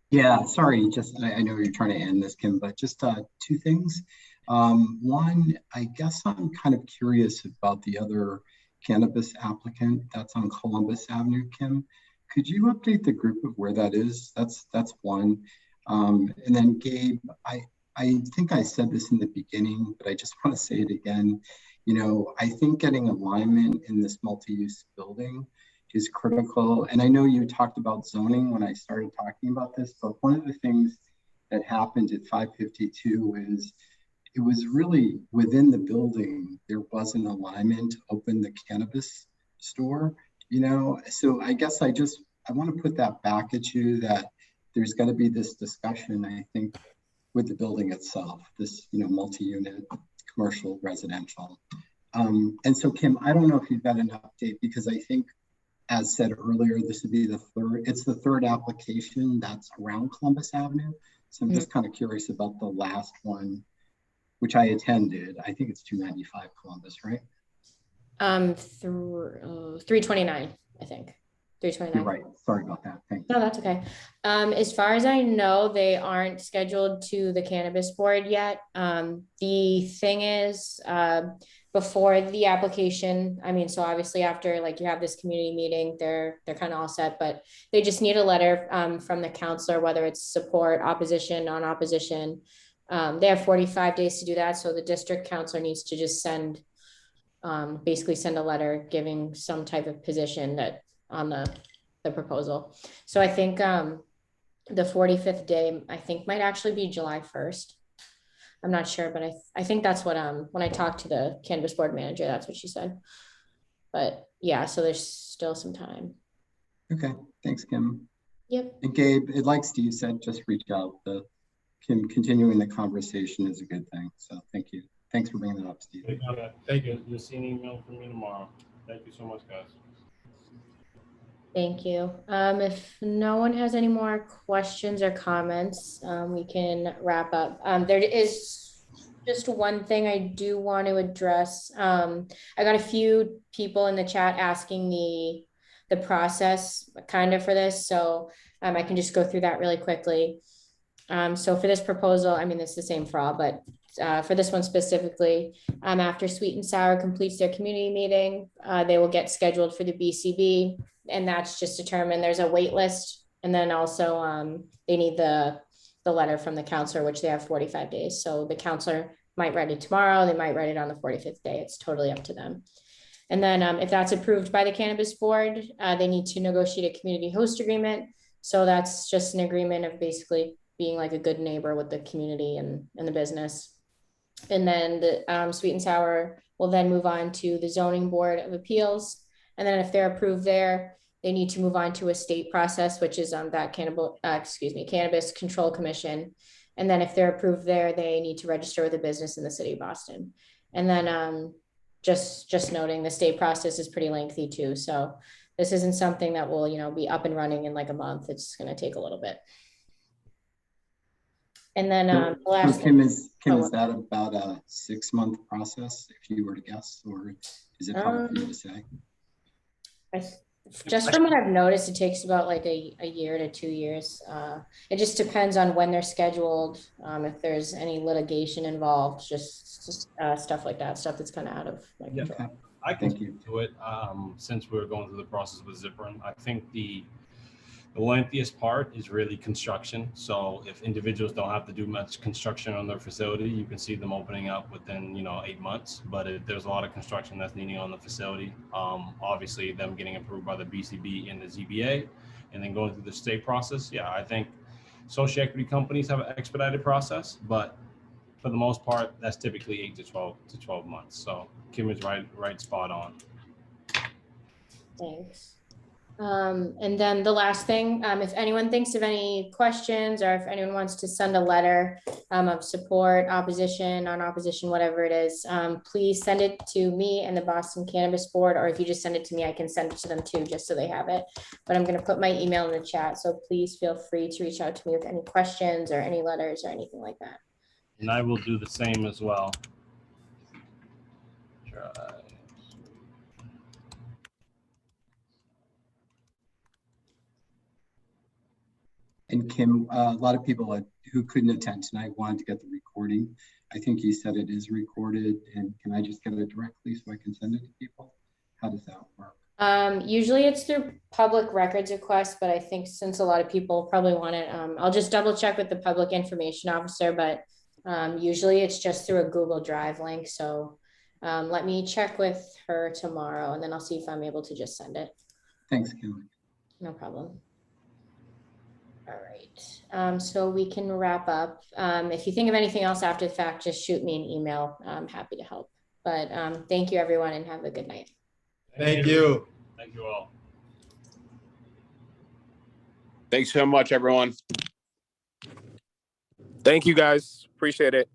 F: Yeah, sorry, I know you're trying to end this, Kim, but just two things. One, I guess I'm kind of curious about the other cannabis applicant that's on Columbus Avenue, Kim. Could you update the group of where that is? That's one. And then Gabe, I think I said this in the beginning, but I just want to say it again. I think getting alignment in this multi-use building is critical. And I know you talked about zoning when I started talking about this, but one of the things that happened at 552 is it was really within the building, there was an alignment to open the cannabis store, So I guess I want to put that back at you, that there's going to be this discussion, I think, with the building itself, this, multi-unit, commercial, residential. And so Kim, I don't know if you've got an update, because I think, as said earlier, this would be the third application that's around Columbus Avenue. So I'm just kind of curious about the last one, which I attended. I think it's 295 Columbus, right?
A: 329, I think. 329.
F: You're right. Sorry about that. Thank you.
A: No, that's okay. As far as I know, they aren't scheduled to the cannabis board yet. The thing is, before the application, so obviously after you have this community meeting, they're kind of all set, but they just need a letter from the counselor, whether it's support, opposition, non-opposition. They have 45 days to do that. So the district counselor needs to just basically send a letter giving some type of position that on the proposal. So I think the 45th day, I think might actually be July 1st. I'm not sure, but I think that's what, when I talked to the cannabis board manager, that's what she said. But yeah, so there's still some time.
F: Okay, thanks, Kim.
A: Yep.
F: And Gabe, like Steve said, just reach out. Continuing the conversation is a good thing. So thank you. Thanks for bringing that up, Steve.
B: Thank you. You'll see an email from me tomorrow. Thank you so much, guys.
A: Thank you. If no one has any more questions or comments, we can wrap up. There is just one thing I do want to address. I got a few people in the chat asking the process kind of for this. So I can just go through that really quickly. So for this proposal, it's the same for all, but for this one specifically, after Sweet and Sour completes their community meeting, they will get scheduled for the BCB, and that's just determined. There's a wait list, and then also they need the letter from the counselor, which they have 45 days. So the counselor might write it tomorrow, they might write it on the 45th day. It's totally up to them. And then if that's approved by the cannabis board, they need to negotiate a community host agreement So that's just an agreement of basically being like a good neighbor with the community and the business. And then the Sweet and Sour will then move on to the Zoning Board of Appeals. And then if they're approved there, they need to move on to a state process, which is that Cannabis Control Commission. And then if they're approved there, they need to register with a business in the city of Boston. And then just noting, the state process is pretty lengthy too. So this isn't something that will, be up and running in like a month. It's going to take a little bit. And then the last
F: Kim, is that about a 6-month process if you were to guess, or is it hard for you to say?
A: Just from what I've noticed, it takes about like a year to 2 years. It just depends on when they're scheduled, if there's any litigation involved, just stuff like that, stuff that's kind of out of my control.
B: Okay. I can speak to it since we're going through the process with Zipperin. I think the lengthiest part is really construction. So if individuals don't have to do much construction on their facility, you can see them opening up within 8 months. But if there's a lot of construction that's needing on the facility, obviously them getting approved by the BCB and the ZBA, and then going through the state process. Yeah, I think social equity companies have an expedited process, but for the most part, that's typically 8 to 12 months. So Kim is right spot on.
A: Thanks. And then the last thing, if anyone thinks of any questions, or if anyone wants to send a letter of support, opposition, non-opposition, whatever it is, please send it to me and the Boston Cannabis Board, or if you just send it to me, I can send it to them too, just so they have it. But I'm going to put my email in the chat, so please feel free to reach out to me with any questions or any letters or anything like that.
B: And I will do the same as well.
F: And Kim, a lot of people who couldn't attend tonight wanted to get the recording. I think you said it is recorded, and can I just get it directly so I can send it to people? How does that work?
A: Usually it's through public records request, but I think since a lot of people probably want it, I'll just double check with the public information officer, but usually it's just through a Google Drive link. So let me check with her tomorrow, and then I'll see if I'm able to just send it.
F: Thanks, Kim.
A: No problem. All right, so we can wrap up. If you think of anything else after the fact, just shoot me an email. I'm happy to help. But thank you, everyone, and have a good night.
C: Thank you.
B: Thank you all.
K: Thanks so much, everyone.
E: Thank you, guys. Appreciate it.